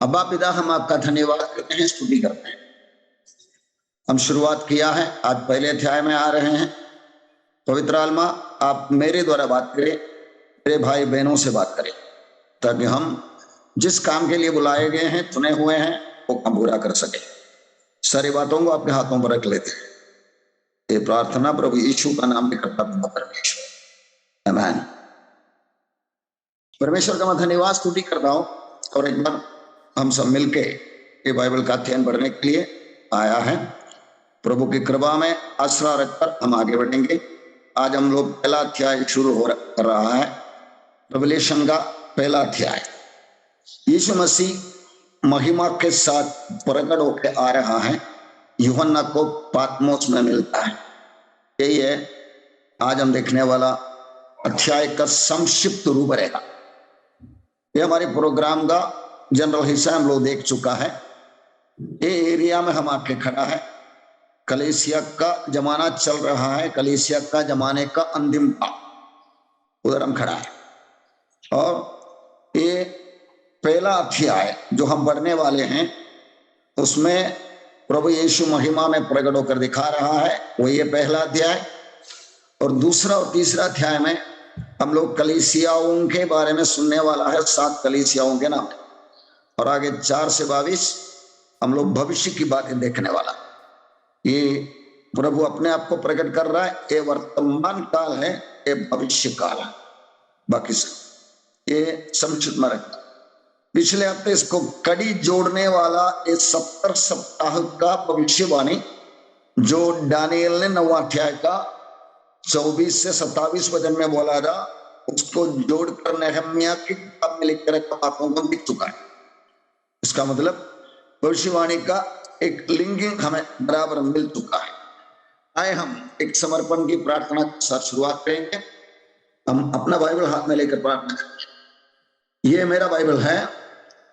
अब्बा पिता, हम आपका धन्यवाद करते हैं, स्तुति करते हैं। हम शुरुआत किया है, आज पहले अध्याय में आ रहे हैं। पवित्र आत्मा, आप मेरे द्वारा बात करें, मेरे भाई बहनों से बात करें, ताकि हम जिस काम के लिए बुलाए गए हैं, चुने हुए हैं, वो काम पूरा कर सके। सारी बातों को आपके हाथों पर रख लेते हैं। ये प्रार्थना प्रभु यीशु का नाम में करता हूं, परमेश्वर, आमीन। परमेश्वर का मैं धन्यवाद स्तुति करता हूं। और एक बार हम सब मिलके ये बाइबल का अध्ययन पढ़ने के लिए आया है। प्रभु की कृपा में आश्रा रखकर हम आगे बढ़ेंगे। आज हम लोग पहला अध्याय शुरू कर रहा है, रेवलेशन का पहला अध्याय। यीशु मसीह महिमा के साथ प्रकट होकर आ रहा है, यूहन्ना को पात्मोस में मिलता है। यही है आज हम देखने वाला अध्याय का संक्षिप्त रूप रहेगा। ये हमारे प्रोग्राम का जनरल हिस्सा हम लोग देख चुका है। ये एरिया में हम आके खड़ा है, कलीसिया का जमाना चल रहा है, कलीसिया का जमाने का अंतिम भाग, उधर हम खड़ा है। और ये पहला अध्याय जो हम पढ़ने वाले हैं, उसमें प्रभु यीशु महिमा में प्रकट होकर दिखा रहा है, वो ये पहला अध्याय। और दूसरा और तीसरा अध्याय में हम लोग कलीसियाओं के बारे में सुनने वाला है, 7 कलीसियाओं के नाम। और आगे 4 से 22 हम लोग भविष्य की बातें देखने वाला। ये प्रभु अपने आप को प्रकट कर रहा है, ये वर्तमान काल है, ये भविष्य काल है। बाकी से ये संक्षिप्त में रखता। पिछले हफ्ते इसको कड़ी जोड़ने वाला ये 70 सप्ताह का भविष्यवाणी जो दानियल ने 9वां अध्याय का 24 से 27 वचन में बोला था, उसको जोड़कर नेहम्याह की किताब में लिख रखा बातों को दिख चुका है। इसका मतलब भविष्यवाणी का एक लिंकिंग हमें बराबर मिल चुका है। आए हम एक समर्पण की प्रार्थना के साथ शुरुआत करेंगे। हम अपना बाइबल हाथ में लेकर प्रार्थना करेंगे। ये मेरा बाइबल है,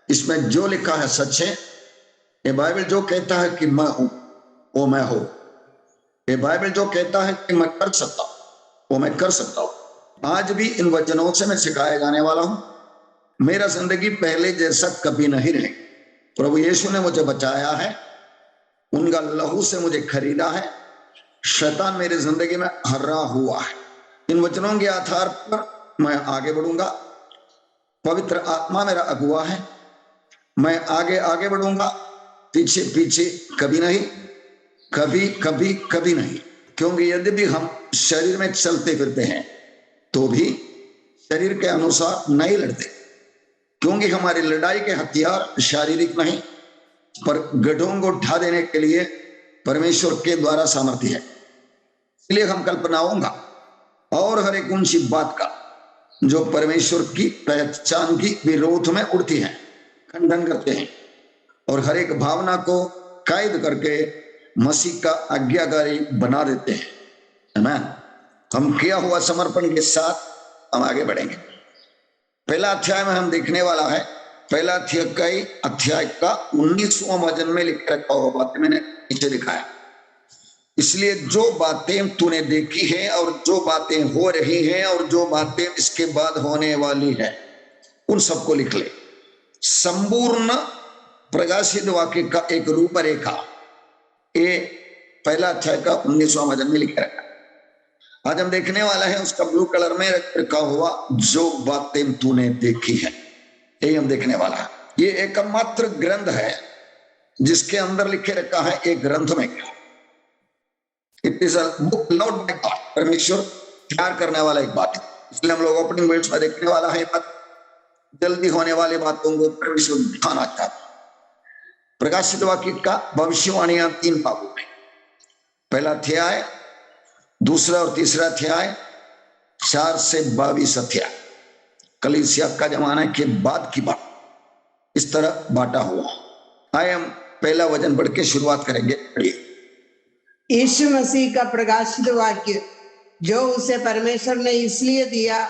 इसमें जो लिखा है सच है। ये बाइबल जो कहता है कि मैं हूं, वो मैं हूं। ये बाइबल जो कहता है कि मैं कर सकता हूं, वो मैं कर सकता हूं। आज भी इन वचनों से मैं सिखाया जाने वाला हूं। मेरा जिंदगी पहले जैसा कभी नहीं रहे। प्रभु यीशु ने मुझे बचाया है, उनका लहू से मुझे खरीदा है। शैतान मेरी जिंदगी में हरा हुआ है। इन वचनों के आधार पर मैं आगे बढ़ूंगा। पवित्र आत्मा मेरा अगुवा है। मैं आगे आगे बढ़ूंगा, पीछे पीछे कभी नहीं, कभी कभी कभी नहीं। क्योंकि यदि भी हम शरीर में चलते फिरते हैं तो भी शरीर के अनुसार नहीं लड़ते, क्योंकि हमारी लड़ाई के हथियार शारीरिक नहीं, पर गढ़ों को उठा देने के लिए परमेश्वर के द्वारा सामर्थ्य है। इसलिए हम कल्पनाओं का और हर एक ऊंची बात का जो परमेश्वर की पहचान की विरोध में उड़ती है, खंडन करते हैं। और हर एक भावना को कैद करके मसीह का आज्ञाकारी बना देते हैं। आमीन। हम किया हुआ समर्पण के साथ हम आगे बढ़ेंगे। पहला अध्याय में हम देखने वाला है, पहला अध्याय का 19वां वचन में लिख रखा हुआ बातें मैंने नीचे दिखाया। इसलिए जो बातें तूने देखी है और जो बातें हो रही हैं और जो बातें इसके बाद होने वाली है, उन सबको लिख ले। संपूर्ण प्रकाशित वाक्य का एक रूपरेखा ये पहला अध्याय का 19वां वचन में लिखा रखा। आज हम देखने वाला है, उसका ब्लू कलर में रखा हुआ जो बातें तूने देखी है, यही हम देखने वाला है। ये एकमात्र ग्रंथ है जिसके अंदर लिखे रखा है, एक ग्रंथ में क्या, it is a book lord by God. परमेश्वर प्यार करने वाला एक बात है। इसलिए हम लोग ओपनिंग वर्ड्स में देखने वाला है, जल्दी होने वाली बातों को परमेश्वर दिखाना चाहता है। प्रकाशित वाक्य का भविष्यवाणियां 3 भागों में, पहला अध्याय, दूसरा और तीसरा अध्याय, 4 से 22 अध्याय, कलीसिया का जमाने के बाद की बात, इस तरह बांटा हुआ। आइए हम पहला वचन पढ़ के शुरुआत करेंगे। यीशु मसीह का प्रकाशित वाक्य जो उसे परमेश्वर ने इसलिए दिया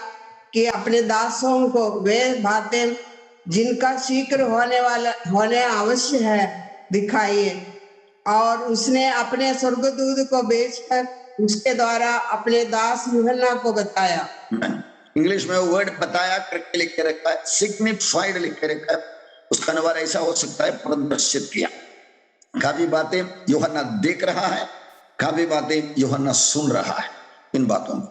कि अपने दासों को वे बातें जिनका शीघ्र होने आवश्यक है दिखाइए। और उसने अपने स्वर्गदूत को भेजकर उसके द्वारा अपने दास यूहन्ना को बताया। इंग्लिश में वर्ड बताया करके लिख के रखा है, सिग्निफाइड लिख के रखा है। उसका अनुवाद ऐसा हो सकता है प्रदर्शित किया। काफी बातें यूहन्ना देख रहा है, काफी बातें यूहन्ना सुन रहा है। इन बातों में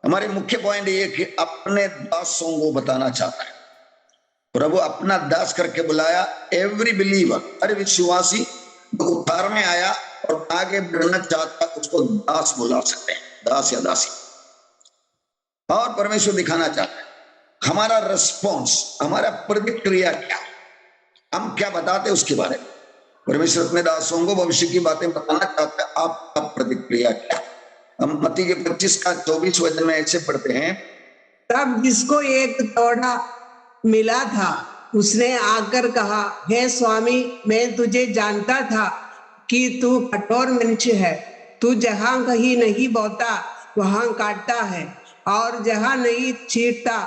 हमारे मुख्य पॉइंट ये कि अपने दासों को बताना चाहता है। प्रभु अपना दास करके बुलाया। एवरी बिलीवर, हर विश्वासी जो उद्धार में आया और आगे बढ़ना चाहता उसको दास बुला सकते हैं, दास या दासी। और परमेश्वर दिखाना चाहता है हमारा रिस्पॉन्स, हमारा प्रतिक्रिया क्या, हम क्या बताते हैं उसके बारे में। परमेश्वर अपने दासों को भविष्य की बातें बताना चाहता है, आपका प्रतिक्रिया क्या। हम मत्ती के 25 का 24 वचन में ऐसे पढ़ते हैं, तब जिसको एक तोड़ा मिला था उसने आकर कहा, हे स्वामी, मैं तुझे जानता था कि तू कठोर मनुष्य है। तू जहां कहीं नहीं बोता वहां काटता है और जहां नहीं छींटता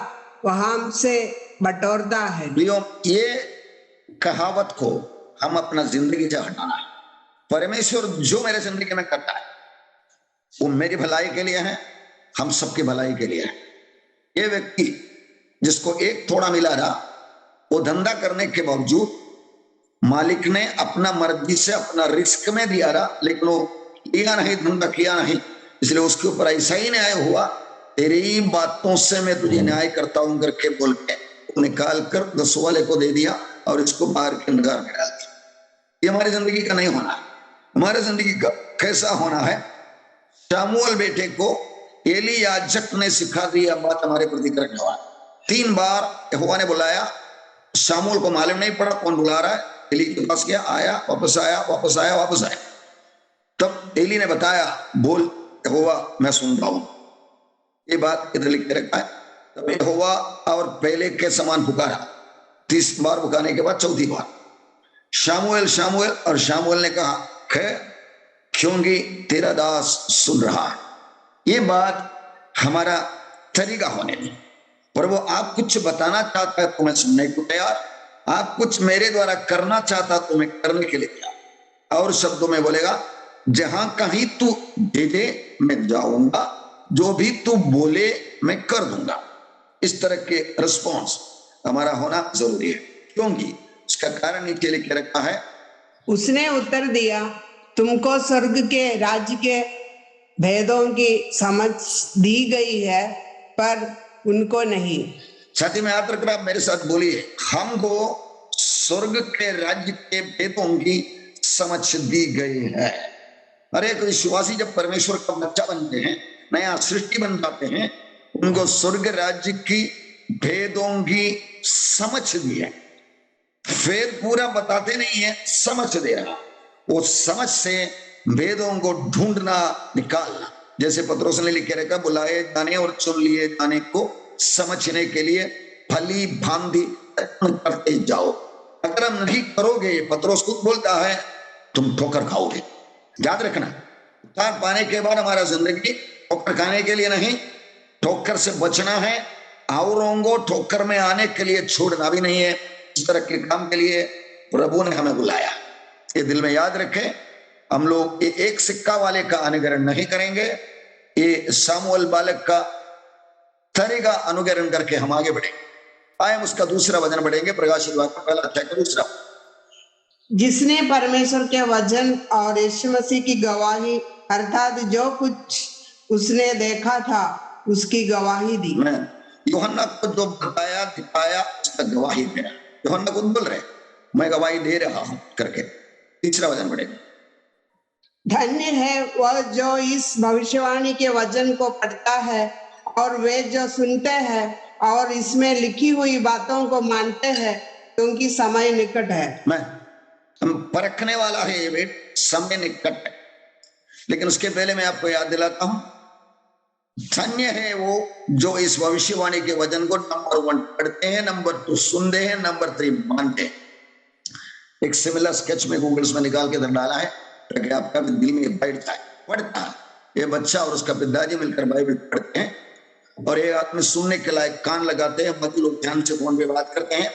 वहां से बटोरता है। ये कहावत को हम अपना जिंदगी से हटाना है। परमेश्वर जो मेरे जिंदगी में करता है वो मेरी भलाई के लिए है, हम सबकी भलाई के लिए है। ये व्यक्ति जिसको एक थोड़ा मिला रहा, वो धंधा करने के बावजूद मालिक ने अपना मर्जी से अपना रिस्क में दिया रहा, लेकिन वो लिया नहीं, धंधा किया नहीं, इसलिए उसके ऊपर ऐसा ही न्याय हुआ। तेरी बातों से मैं तुझे न्याय करता हूं करके बोल के निकाल कर 10 वाले को दे दिया और इसको बाहर के अंधकार में डाल दिया। ये हमारी जिंदगी का नहीं होना है। हमारे जिंदगी का कैसा होना है? शामुएल बेटे को एली याजक ने सिखा दिया बात हमारे प्रति करने वाला। 3 बार यहोवा ने बुलाया, शामुएल को मालूम नहीं पड़ा कौन बुला रहा है। एली के पास गया, आया, वापस आया, वापस आया, वापस आया। तब एली ने बताया, बोल यहोवा मैं सुनता हूं। ये बात इधर लिख के रखा है। तब यहोवा और पहले के समान पुकारा। 30 बार पुकारने के बाद 4थी बार शामुएल शामुएल, और शामुएल ने कहा है क्योंकि तेरा दास सुन रहा है। ये बात हमारा तरीका होने में, पर वो आप कुछ बताना चाहता है तो मैं सुनने को तैयार, आप कुछ मेरे द्वारा करना चाहता तो मैं करने के लिए तैयार। और शब्दों में बोलेगा, जहां कहीं तू भेजे मैं जाऊंगा, जो भी तू बोले मैं कर दूंगा। इस तरह के रिस्पॉन्स हमारा होना जरूरी है, क्योंकि उसका कारण नीचे लिख के रखा है। उसने उत्तर दिया, तुमको स्वर्ग के राज्य के भेदों की समझ दी गई है पर उनको नहीं। साथी में याद रखना, मेरे साथ बोलिए, हमको स्वर्ग के राज्य के भेदों की समझ दी गई है। हर एक विश्वासी जब परमेश्वर का बच्चा बनते हैं, नया सृष्टि बन जाते हैं, उनको स्वर्ग राज्य की भेदों की समझ दी है। फिर पूरा बताते नहीं है, समझ दे रहा। वो समझ से भेदों को ढूंढना, निकालना। जैसे पत्रोस ने लिख के रखा, बुलाए जाने और चुन लिए जाने को समझने के लिए भली भांति करते जाओ। अगर हम नहीं करोगे, पत्रोस खुद बोलता है, तुम ठोकर खाओगे। याद रखना, उद्धार पाने के बाद हमारा जिंदगी ठोकर खाने के लिए नहीं, ठोकर से बचना है। औरों को ठोकर में आने के लिए छोड़ना भी नहीं है। इस तरह के काम के लिए प्रभु ने हमें बुलाया। ये दिल में याद रखें, हम लोग ये एक सिक्का वाले का अनुकरण नहीं करेंगे। ये शामुएल बालक का तरीका अनुकरण करके हम आगे बढ़ेंगे। आए हम उसका दूसरा वचन बढ़ेंगे, प्रकाशित वाक्य पहला अध्याय का दूसरा। जिसने परमेश्वर के वचन और यीशु मसीह की गवाही अर्थात जो कुछ उसने देखा था उसकी गवाही दी। मैं यूहन्ना को जो बताया दिखाया उसका गवाही दे रहा। यूहन्ना खुद बोल रहे, मैं गवाही दे रहा हूं करके। तीसरा वचन बढ़ेगा। धन्य है वह जो इस भविष्यवाणी के वचन को पढ़ता है और वे जो सुनते हैं और इसमें लिखी हुई बातों को मानते हैं, क्योंकि समय निकट है। मैं हम परखने वाला है ये बेट, समय निकट है। लेकिन उसके पहले मैं आपको याद दिलाता हूं, धन्य है वो जो इस भविष्यवाणी के वचन को नंबर 1 पढ़ते हैं, नंबर 2 सुनते हैं, नंबर 3 मानते हैं। एक सिमिलर स्केच में गूगल्स में निकाल के डाला है ताकि आपका दिल में बैठ जाए। पढ़ता है ये बच्चा और उसका पिताजी मिलकर बाइबल पढ़ते हैं, और एक आदमी सुनने के लायक कान लगाते हैं, बाकी लोग ध्यान से फोन पे बात करते हैं,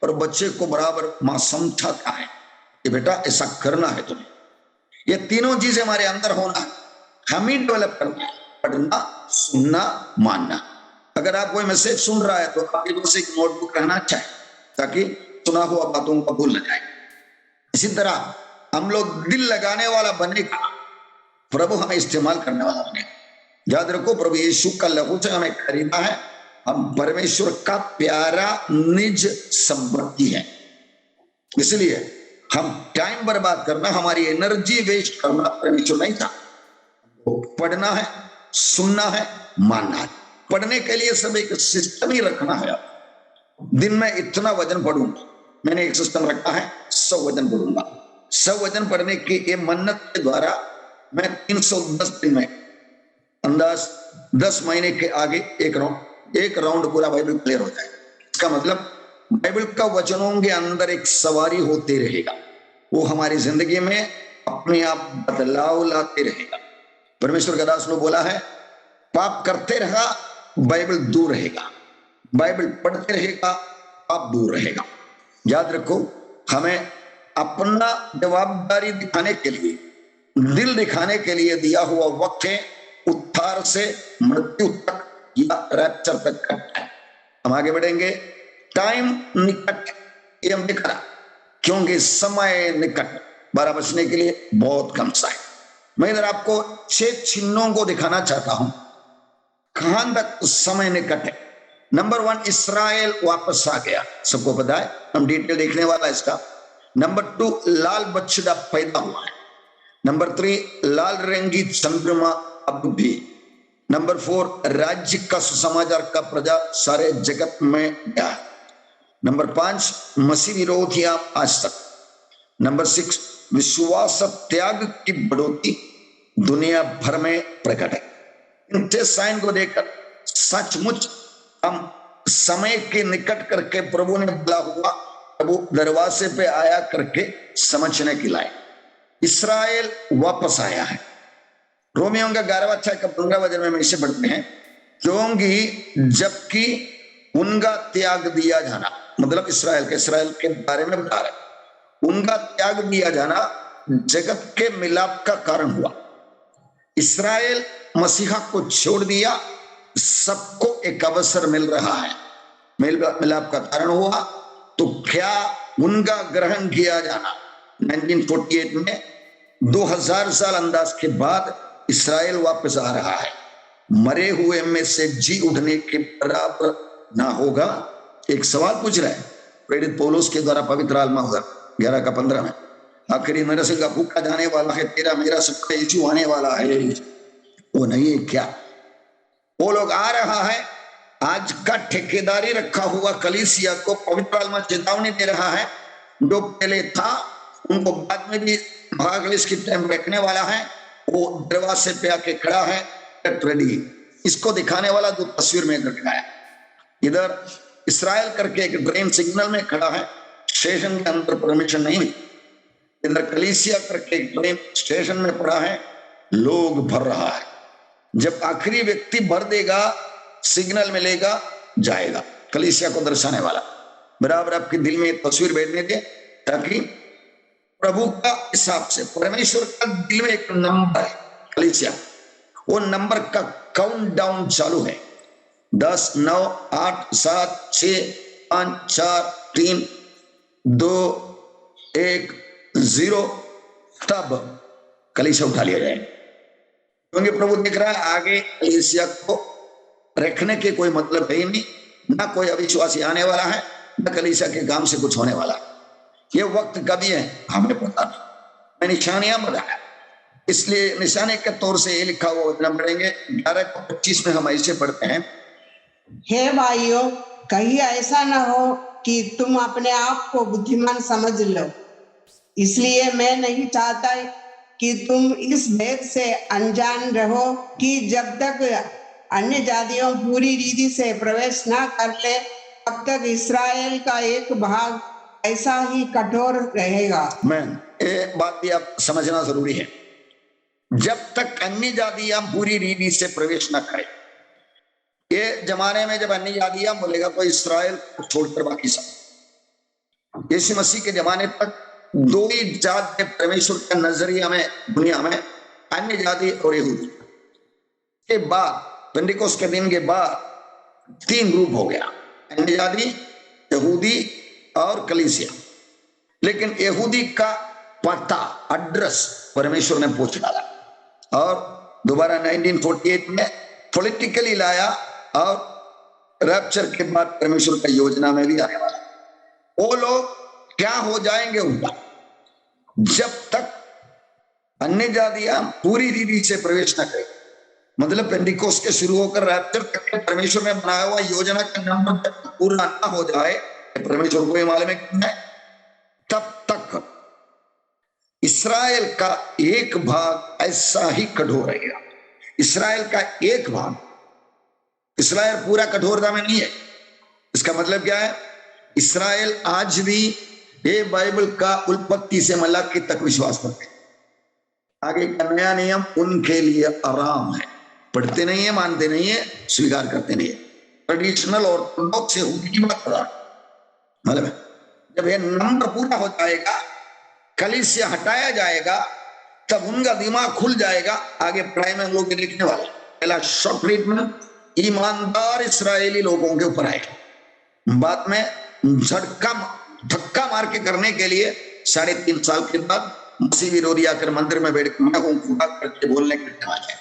और बच्चे को बराबर मां समझाता है कि बेटा ऐसा करना है तुम्हें। ये तीनों चीजें हमारे अंदर होना है, हम ही डेवलप करना है, पढ़ना, सुनना, मानना। अगर आप कोई मैसेज सुन रहा है तो आपके पास एक नोटबुक रहना चाहिए, ताकि सुना हुआ बातों को भूल न जाए। इसी तरह हम लोग दिल लगाने वाला बनने का, प्रभु हमें इस्तेमाल करने वाला बनेगा। याद रखो, प्रभु यीशु का लहू से हमें खरीदा है, हम परमेश्वर का प्यारा निज संपत्ति है। इसलिए हम टाइम बर्बाद करना, हमारी एनर्जी वेस्ट करना परमेश्वर नहीं था। पढ़ना है, सुनना है, मानना है। पढ़ने के लिए सब एक सिस्टम ही रखना है। दिन में इतना वजन पढ़ूंगा, मैंने एक सिस्टम रखा है, 100 वजन पढ़ूंगा। 100 वजन पढ़ने की ये मन्नत के द्वारा मैं 310 दिन में अंदाज 10 महीने के आगे एक राउंड पूरा बाइबल क्लियर हो जाएगा। इसका मतलब बाइबल का वचनों के अंदर एक सवारी होते रहेगा, वो हमारी जिंदगी में अपने आप बदलाव लाते रहेगा। परमेश्वर का दास ने बोला है, पाप करते रहा बाइबल दूर रहेगा, बाइबल पढ़ते रहेगा पाप दूर रहेगा। याद रखो, हमें अपना जवाबदारी दिखाने के लिए, दिल दिखाने के लिए दिया हुआ वक्त है उद्धार से मृत्यु तक या रैप्चर तक का है। हम आगे बढ़ेंगे, टाइम निकट, ये हम दिख रहा, क्योंकि समय निकट, 12 बजने के लिए बहुत कम सा है। मैं इधर आपको 6 चिन्हों को दिखाना चाहता हूं, कहां तक समय निकट है। नंबर 1, इस्राएल वापस आ गया, सबको पता है, हम डिटेल देखने वाला इसका। नंबर 2, लाल बछड़ा पैदा हुआ है। नंबर 3, लाल रंगी चंद्रमा अब भी। नंबर 4, राज्य का सुसमाचार का प्रजा सारे जगत में गया। नंबर 5, मसीह विरोधियां आज तक। नंबर 6, विश्वास त्याग की बढ़ोतरी दुनिया भर में प्रकट है। इन 6 साइन को देखकर सचमुच हम समय के निकट करके प्रभु ने बोला हुआ, प्रभु दरवाजे पे आया करके समझने के लाए। इस्राएल वापस आया है। रोमियों का 11वां अध्याय का 15वां वचन में इसे पढ़ते हैं, क्योंकि जबकि उनका त्याग दिया जाना, मतलब इस्राएल के बारे में बता रहे, उनका त्याग दिया जाना जगत के मिलाप का कारण हुआ। इस्राएल मसीहा को छोड़ दिया, सबको एक अवसर मिल रहा है, मिलाप का कारण हुआ। तो क्या उनका ग्रहण किया जाना 1948 में 2000 साल अंदाज के बाद इस्राएल वापस आ रहा है, मरे हुए में से जी उठने के बराबर ना होगा। एक सवाल पूछ रहा है प्रेरित पौलुस के द्वारा पवित्र आत्मा 11 का 15 में, आखिरी नरसिंह का भूखा जाने वाला है, तेरा मेरा सबका यीशु आने वाला है, वो नहीं है क्या? वो लोग आ रहा है, आज का ठेकेदारी रखा हुआ कलीसिया को पवित्र आत्मा चेतावनी दे रहा है, जो पहले था उनको बाद में भी महाक्लेश की टाइम रखने वाला है, वो दरवाजे पे आके खड़ा है, रेडी। इसको दिखाने वाला जो तस्वीर में दिखाया, इधर इस्राएल करके एक ट्रेन सिग्नल में खड़ा है, स्टेशन के अंदर परमिशन नहीं हुई। इधर कलीसिया करके एक ट्रेन स्टेशन में पड़ा है, लोग भर रहा है। जब आखिरी व्यक्ति भर देगा, सिग्नल मिलेगा, जाएगा। कलीसिया को दर्शाने वाला बराबर आपके दिल में तस्वीर बैठने दे, ताकि प्रभु का हिसाब से, परमेश्वर का दिल में एक नंबर है कलीसिया, वो नंबर का काउंट डाउन चालू है। 10, 9, 8, 7, 6, 5, 4, 3, 2, 1, 0, तब कलीसिया उठा लिया जाए, क्योंकि प्रभु दिख रहा है आगे कलीसिया को रखने के कोई मतलब है ही नहीं, ना कोई अविश्वासी आने वाला है, ना कलीसिया के काम से कुछ होने वाला है। ये वक्त कभी है हमें पता नहीं, मैं निशानियां बताया, इसलिए निशाने के तौर से ये लिखा हुआ वचन पढ़ेंगे 11:25 में हम ऐसे पढ़ते हैं, हे भाइयों, कहीं ऐसा न हो कि तुम अपने आप को बुद्धिमान समझ लो, इसलिए मैं नहीं चाहता कि तुम इस भेद से अनजान रहो कि जब तक अन्य जातियों पूरी रीति से प्रवेश न कर ले, तब तक इस्राएल का एक भाग ऐसा ही कठोर रहेगा। मैं ये बात भी आप समझना जरूरी है, जब तक अन्य जातियां पूरी रीति से प्रवेश न करें। ये जमाने में जब अन्य जातियां बोलेगा तो इस्राएल को छोड़कर बाकी सब, यीशु मसीह के जमाने तक 2 ही जात परमेश्वर के नजरिया में दुनिया में, अन्य जाति और यहूदी। के बाद पेंटिकोस के दिन के बाद 3 ग्रुप हो गया, अन्य जाति, यहूदी और कलीसिया। लेकिन यहूदी का पता, एड्रेस परमेश्वर ने पूछ डाला और दोबारा 1948 में पॉलिटिकली लाया और रैप्चर के बाद परमेश्वर का योजना में भी आने वाला। वो लोग क्या हो जाएंगे उनका, जब तक अन्य जातियां पूरी रीति से प्रवेश न करें, मतलब पेंटिकोस्ट के शुरू होकर रैप्चर तक के परमेश्वर ने बनाया हुआ योजना का नंबर तक पूरा ना हो जाए, परमेश्वर को ये मालूम है, तब तक इस्राएल का एक भाग ऐसा ही कठोर रहेगा। इस्राएल का एक भाग, इस्राएल पूरा कठोरता में नहीं है। इसका मतलब क्या है? इस्राएल आज भी ये बाइबल का उत्पत्ति से मलाकी तक विश्वास करते हैं। आगे का नया नियम उनके लिए आराम है, पढ़ते नहीं है, मानते नहीं है, स्वीकार करते नहीं है। ट्रेडिशनल और ऑर्थोडॉक्स यहूदी की बात कर रहा है। मतलब जब ये नंबर पूरा हो जाएगा, कलीसिया हटाया जाएगा, तब उनका दिमाग खुल जाएगा। आगे पढ़ाई में लोग देखने वाले, पहला शॉक ट्रीटमेंट ईमानदार इस्राएली लोगों के ऊपर आएगा। बाद में धक्का मार के करने के लिए 3.5 साल के बाद मसीह विरोधी आकर मंदिर में बैठ करके बोलने के लिए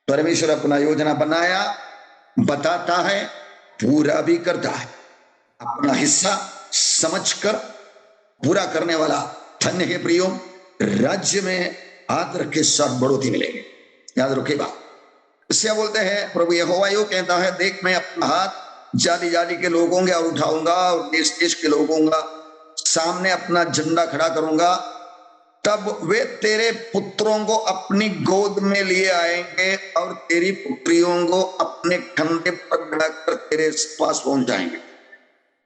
परमेश्वर अपना योजना बनाया, बताता है, पूरा भी करता है। अपना हिस्सा समझकर पूरा करने वाला धन्य है प्रियो, राज्य में आदर के साथ बढ़ोतरी मिलेगी। याद रखिएगा। इससे बोलते हैं प्रभु यहोवा यो कहता है, देख मैं अपना हाथ जाति जाति के लोगों के और उठाऊंगा और देश देश के लोगों का सामने अपना झंडा खड़ा करूंगा, तब वे तेरे पुत्रों को अपनी गोद में लिए आएंगे और तेरी पुत्रियों को अपने कंधे पर बढ़ाकर तेरे पास पहुंच जाएंगे।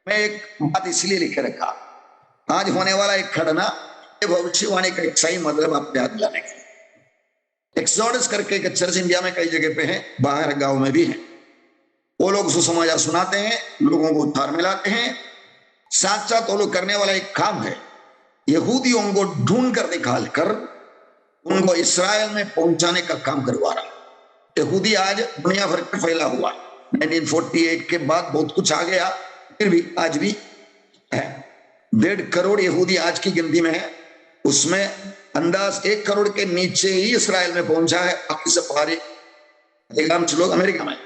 मैं एक बात इसलिए लिख रखा, आज होने वाला एक खड़ना भविष्यवाणी का एक सही मतलब आप याद लाने के। एक्सोडस करके एक चर्च इंडिया में कई जगह पे है, बाहर गांव में भी है। वो लोग सुसमाचार सुनाते हैं, लोगों को उद्धार में लाते हैं। साथ साथ वो लोग करने वाला एक काम है, यहूदियों को ढूंढ कर निकाल कर उनको इस्राएल में पहुंचाने का काम करवा रहा। यहूदी आज दुनिया भर में फैला हुआ, 1948 के बाद बहुत कुछ आ गया, फिर भी आज भी है। 1.5 करोड़ यहूदी आज की गिनती में है, उसमें अंदाज 1 करोड़ के नीचे ही इस्राएल में पहुंचा है। बाकी सब बाहरी अधिकांश लोग अमेरिका में।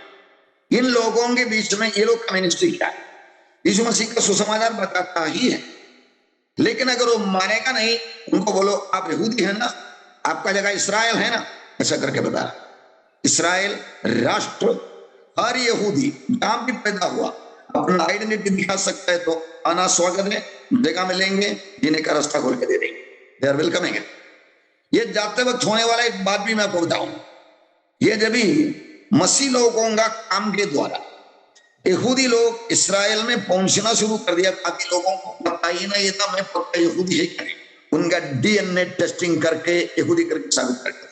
इन लोगों के बीच में ये लोग का मिनिस्ट्री क्या है? यीशु मसीह का सुसमाचार बताता ही है, लेकिन अगर वो मानेगा नहीं, उनको बोलो आप यहूदी है ना, आपका जगह इस्राएल है ना, ऐसा करके बता। इस्राएल राष्ट्र हर यहूदी जहां भी पैदा हुआ अपना आइडेंटिटी दिखा सकता है, तो आना स्वागत है, जगह मिलेंगे, जीने का रास्ता खोल के दे देंगे, दे आर वेलकमिंग। ये जाते वक्त होने वाला एक बात भी मैं आपको बताऊं, ये जब भी मसीह लोगों का काम के द्वारा यहूदी लोग इस्राएल में पहुंचना शुरू कर दिया, ताकि लोगों को पता ही नहीं था मैं पक्का यहूदी है क्या। उनका डीएनए टेस्टिंग करके यहूदी करके साबित करके,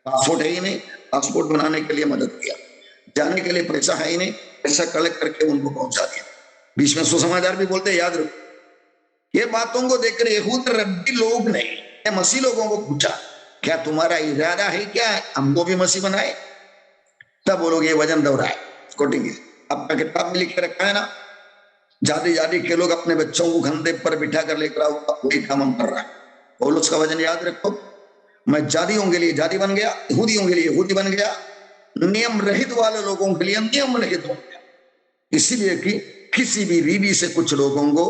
पासपोर्ट है ही नहीं, पासपोर्ट बनाने के लिए मदद किया, जाने के लिए पैसा है ही नहीं, पैसा कलेक्ट करके उनको पहुंचा दिया। बीच में सुसमाचार भी बोलते, याद रखो। ये बातों को देखकर यहूद रब्बी लोग ने मसीह लोगों को पूछा, क्या तुम्हारा इरादा है क्या हमको भी मसीह बनाए? तब वो लोग ये वजन दोहराए, कोटिंग आपका किताब में लिख के रखा है ना, जाति जाति के लोग अपने बच्चों को कंधे पर बिठा कर लेकर आओ, वही काम हम कर रहा है। पौलुस का वजन याद रखो, मैं जातियों के लिए जाति बन गया, यहूदियों के लिए यहूदी बन गया, नियम रहित वाले लोगों के लिए नियम रहित हो गया, इसीलिए कि किसी भी रीति से कुछ लोगों को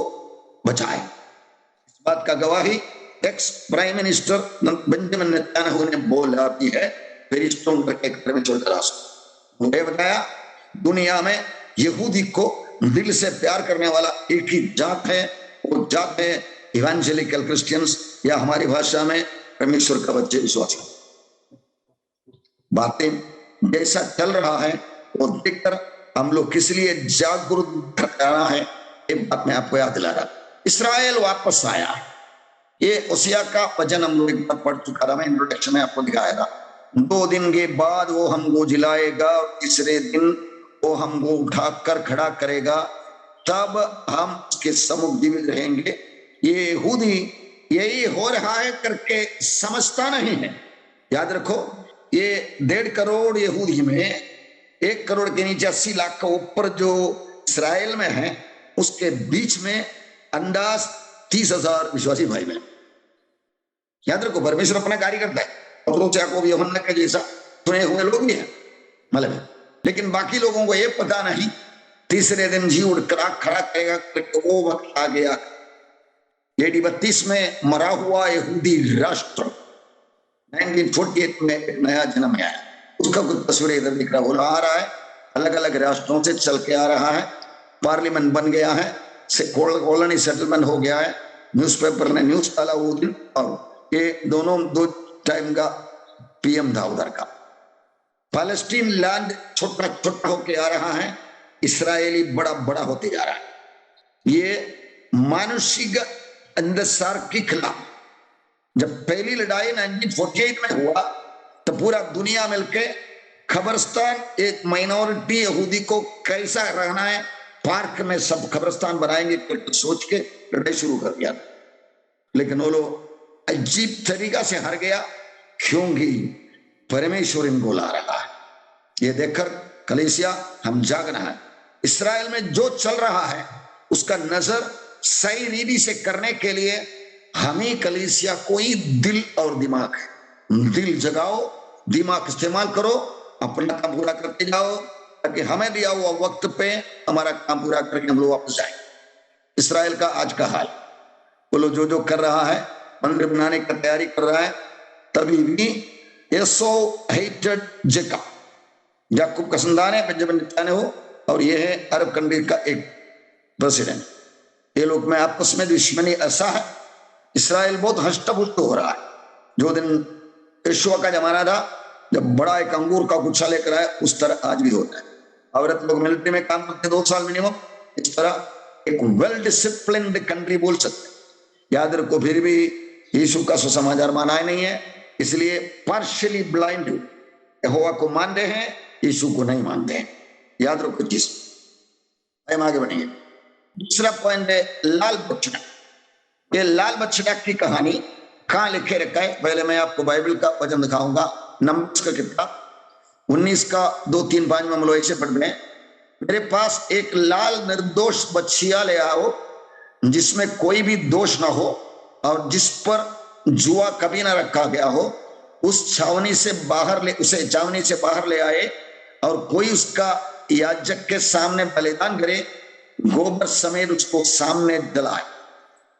बचाए। इस बात का गवाही ex prime minister Benjamin Netanyahu ने बोला भी है, फिलिस्तीन के घर में चलता रास्ता। उन्हें बताया दुनिया में यहूदी को दिल से प्यार करने वाला एक ही जात है, वो जात है इवेंजेलिकल क्रिश्चियंस, या हमारी भाषा में परमेश्वर का बच्चे विश्वासी। बातें जैसा चल रहा है वो देखकर हम लोग किस लिए जागरूक करना है, एक बात मैं आपको याद दिला रहा। इस्राएल वापस आया, ये ओसिया का वचन हम लोग एक बार पढ़ चुका था, मैं इंट्रोडक्शन में आपको दिखाया था। 2 दिन के बाद वो हमको जिलाएगा और तीसरे दिन वो हमको उठाकर खड़ा करेगा, तब हम उसके सम्मुख जीवित रहेंगे। ये यहूदी यही हो रहा है करके समझता नहीं है। याद रखो, ये 1.5 करोड़ यहूदी में 1 करोड़ के नीचे 80 लाख का ऊपर जो इस्राएल में है, उसके बीच में अंदाज 30,000 विश्वासी भाई बहन। याद रखो, परमेश्वर अपना कार्य करता है। पतरस, याकूब, यूहन्ना के जैसा चुने हुए लोग भी हैं मतलब, लेकिन बाकी लोगों को ये पता नहीं। तीसरे दिन जी उठ खड़ा करेगा, वो वक्त आ गया। AD 32 में मरा हुआ यहूदी राष्ट्र 1948 में एक नया जन्म आया। उसका कुछ तस्वीर इधर दिख रहा, बोला आ रहा है, अलग अलग राष्ट्रों से चल के आ रहा है, पार्लियामेंट बन गया है, कॉलोनी सेटलमेंट हो गया है, न्यूज़पेपर ने न्यूज डाला वो दिन, और ये दोनों 2 टाइम का PM था उधर का। पैलेस्टीन लैंड छोटा छोटा होके आ रहा है, इसराइली बड़ा बड़ा होते जा रहा है। ये मानुषिक अंधकार के खिलाफ जब पहली लड़ाई 1948 में हुआ तो पूरा दुनिया मिलके खबरस्तान, एक माइनॉरिटी यहूदी को कैसा रहना है, पार्क में सब खबरस्तान बनाएंगे तो सोच के लड़ाई शुरू कर दिया। लेकिन वो लोग अजीब तरीका से हार गया, क्योंकि परमेश्वर इनको ला रहा है। ये देखकर कलीसिया हम जागना है। इसराइल में जो चल रहा है उसका नजर सही रीति से करने के लिए हम ही कलीसिया कोई दिल और दिमाग है। दिल जगाओ, दिमाग इस्तेमाल करो, अपना काम पूरा करते जाओ, ताकि हमें दिया हुआ वक्त पे हमारा काम पूरा करके हम लोग वापस जाए। इसराइल का आज का हाल बोलो, जो जो कर रहा है, मंदिर बनाने की तैयारी कर रहा है, तभी भी एसो हेटेड जेकब, याकूब का संतान है, बेंजामिन नेतन्याहू, और ये है अरब कंट्री का एक प्रेसिडेंट। ये लोग में आपस में दुश्मनी ऐसा है, इसराइल बहुत हष्ट-पुष्ट हो रहा है। जो दिन यहोशू का जमाना था, जब बड़ा एक अंगूर का गुच्छा लेकर आए, उस तरह आज भी होता है। औरत लोग मिलिट्री में काम करते 2 साल मिनिमम, इस तरह एक वेल डिसिप्लिन्ड कंट्री बोल सकते। याद रखो, फिर भी यीशु का सुसमाचार माना ही नहीं है, इसलिए पार्शियली ब्लाइंड यहोवा को मानते हैं, यीशु को नहीं मानते हैं। याद रखो चीज। हम आगे बढ़ेंगे। दूसरा पॉइंट है लाल बछड़ा। ये लाल बछड़ा की कहानी कहां लिखे रखा है? पहले मैं आपको बाइबल का वचन दिखाऊंगा, नंबर्स का किताब 19 का 2-3-5 में हम लोग ऐसे पढ़ रहे हैं, मेरे पास एक लाल निर्दोष बछिया ले आओ, जिसमें कोई भी दोष ना हो और जिस पर जुआ कभी ना रखा गया हो। उस छावनी से बाहर ले आए और कोई उसका याजक के सामने बलिदान करे, गोबर समेत उसको सामने जलाए।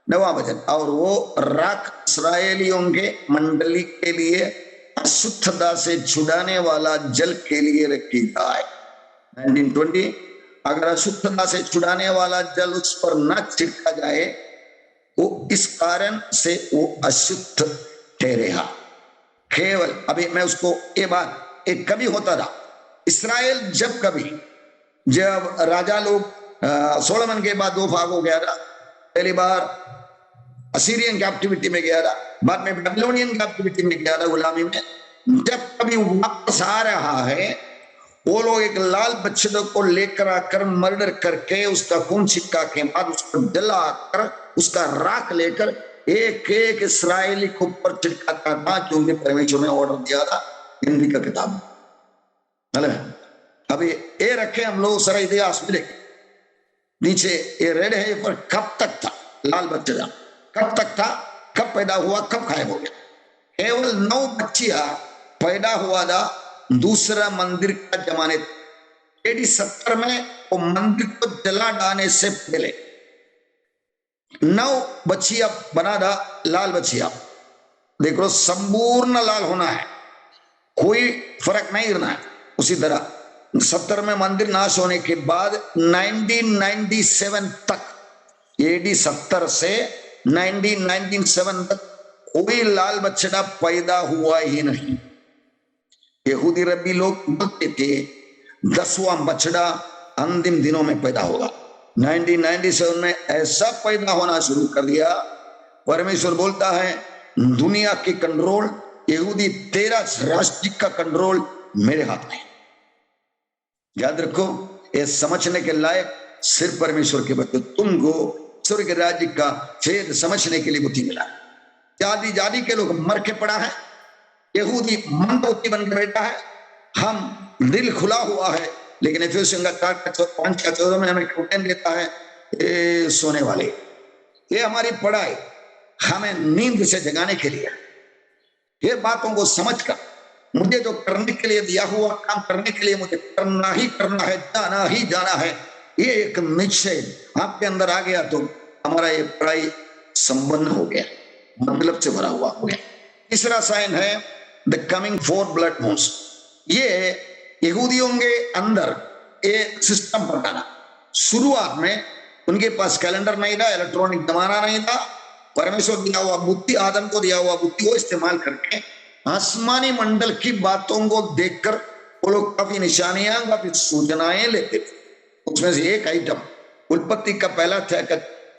9वां वचन, और वो राख इस्राएलियों के मंडली के लिए अशुद्धता से छुड़ाने वाला जल के लिए रखी जाए। 1920, अगर अशुद्धता से छुड़ाने वाला जल उस पर न छिड़का जाए, वो इस कारण से वो अशुद्ध ठहरेगा। केवल अभी मैं उसको ये बात, एक कभी होता था इसराइल, जब राजा लोग सोलोमन के बाद 2 भाग हो गया था। पहली बार असीरियन कैप्टिविटी में गया था, बाद में बेबीलोनियन कैप्टिविटी में गया था, गुलामी में। जब कभी वापस आ रहा है, वो लोग एक लाल बछड़े को लेकर आकर मर्डर करके उसका खून छिटका के बाद उसको जलाकर उसका राख लेकर एक एक इसराइली के ऊपर छिटकाता था, क्योंकि परमेश्वर ने ऑर्डर दिया था। हिंदी का किताब अभी ये रखे हम लोग सारा इतिहास में देखें। नीचे ये रेड है, पर कब तक था लाल बछड़ा, कब तक था, कब पैदा हुआ, कब गायब हो गया? केवल 9 बच्चियां पैदा हुआ था दूसरा मंदिर का जमाने। AD 70 में वो मंदिर को जला डालने से पहले 9 बच्चियां बना था, लाल बच्चियां। देखो, संपूर्ण लाल होना है, कोई फर्क नहीं रहना है। उसी तरह 70 में मंदिर नाश होने के बाद 1997 तक, AD 70 से 1997 तक कोई लाल बछड़ा पैदा हुआ ही नहीं। यहूदी रब्बी लोग बोलते थे 10वां बछड़ा अंतिम दिनों में पैदा होगा। 1997 में ऐसा पैदा होना शुरू कर दिया। परमेश्वर बोलता है, दुनिया की कंट्रोल, यहूदी 13 राष्ट्र का कंट्रोल मेरे हाथ में। याद रखो, ये समझने के लायक सिर्फ परमेश्वर के बच्चों, तुमको स्वर्ग राज्य का भेद समझने के लिए बुद्धि मिला। जाति के लोग मर के पड़ा है, यहूदी मंदबुद्धि बन के बैठा है, हम दिल खुला हुआ है। लेकिन इफिसियों का 4:5-14 में हमें टोकन देता है, ये सोने वाले ये हमारी पढ़ाई हमें नींद से जगाने के लिए, ये बातों को समझकर मुझे जो करने के लिए दिया हुआ काम करने के लिए मुझे करना ही करना है, जाना ही जाना है, ये एक निश्चय आपके अंदर आ गया तो हमारा ये पढ़ाई संपन्न हो गया, मतलब से भरा हुआ हो गया। तीसरा साइन है द कमिंग 4 ब्लड मून्स। ये यहूदियों के अंदर एक सिस्टम बनाना। शुरुआत में उनके पास कैलेंडर नहीं था, इलेक्ट्रॉनिक जमाना नहीं था, परमेश्वर दिया हुआ बुद्धि, आदम को दिया हुआ बुद्धि को इस्तेमाल करके आसमानी मंडल की बातों को देखकर वो लोग काफी निशानियां, काफी सूचनाएं लेते थे। उसमें से एक आइटम उत्पत्ति का पहला अध्याय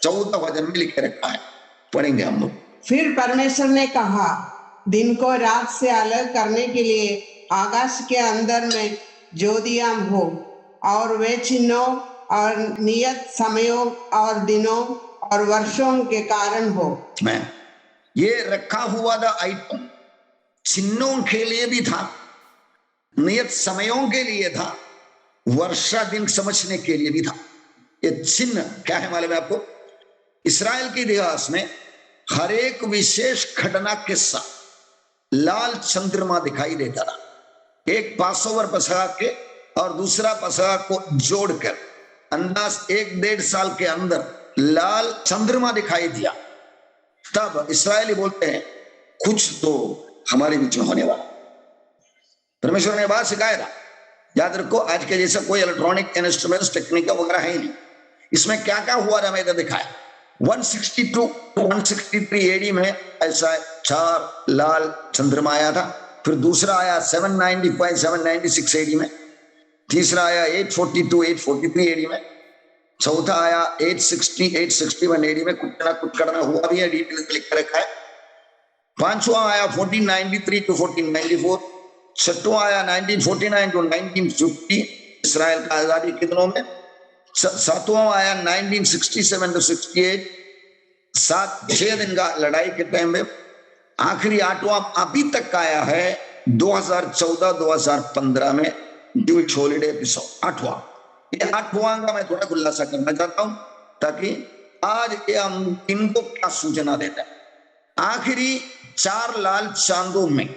14 वचन में लिखे रखा है, पढ़ेंगे हम लोग। फिर परमेश्वर ने कहा, दिन को रात से अलग करने के लिए आकाश के अंदर में ज्योतियां हो, और वे चिन्हों और नियत समयों और दिनों और वर्षों के कारण हो। मैं ये रखा हुआ था आइटम चिन्हों के लिए भी था, नियत समयों के लिए था, वर्षा दिन समझने के लिए भी था। ये चिन्ह क्या है मालूम है आपको? इस्राएल के इतिहास में हर एक विशेष घटना के साथ लाल चंद्रमा दिखाई देता था। एक पासोवर पसहा के और दूसरा पसहा को जोड़कर अंदाज 1-1.5 साल के अंदर लाल चंद्रमा दिखाई दिया। तब इस्राएली बोलते हैं कुछ तो हमारे बीच में होने वाला। परमेश्वर ने बात सिखाया था, याद रखो आज के जैसा कोई इलेक्ट्रॉनिक इंस्ट्रूमेंट्स टेक्निक वगैरह है ही नहीं। इसमें क्या क्या हुआ था मैं तो दिखाया। 162 to 163 एडी में ऐसा 4 लाल चंद्रमा आया था। फिर दूसरा आया 795 796 एडी में, तीसरा आया 842 843 एडी में, चौथा आया 860 861 एडी में। कुछ ना कुछ करना हुआ भी है, डिटेल लिख कर रखा है। पांचवा आया 1493 to 1494, छठवां आया 1949 to 1950 इसराइल का आजादी के दिनों में, सातवां आया 1967 to 68 6 दिन का लड़ाई के टाइम में, आखिरी 8वां अभी तक आया है 2014-2015 में ज्यूइश हॉलिडे एपिसोड 8वां। ये 8वां का मैं थोड़ा खुलासा करना चाहता हूं ताकि आज ये हम इनको क्या सूचना देता है। आखिरी 4 लाल चांदों में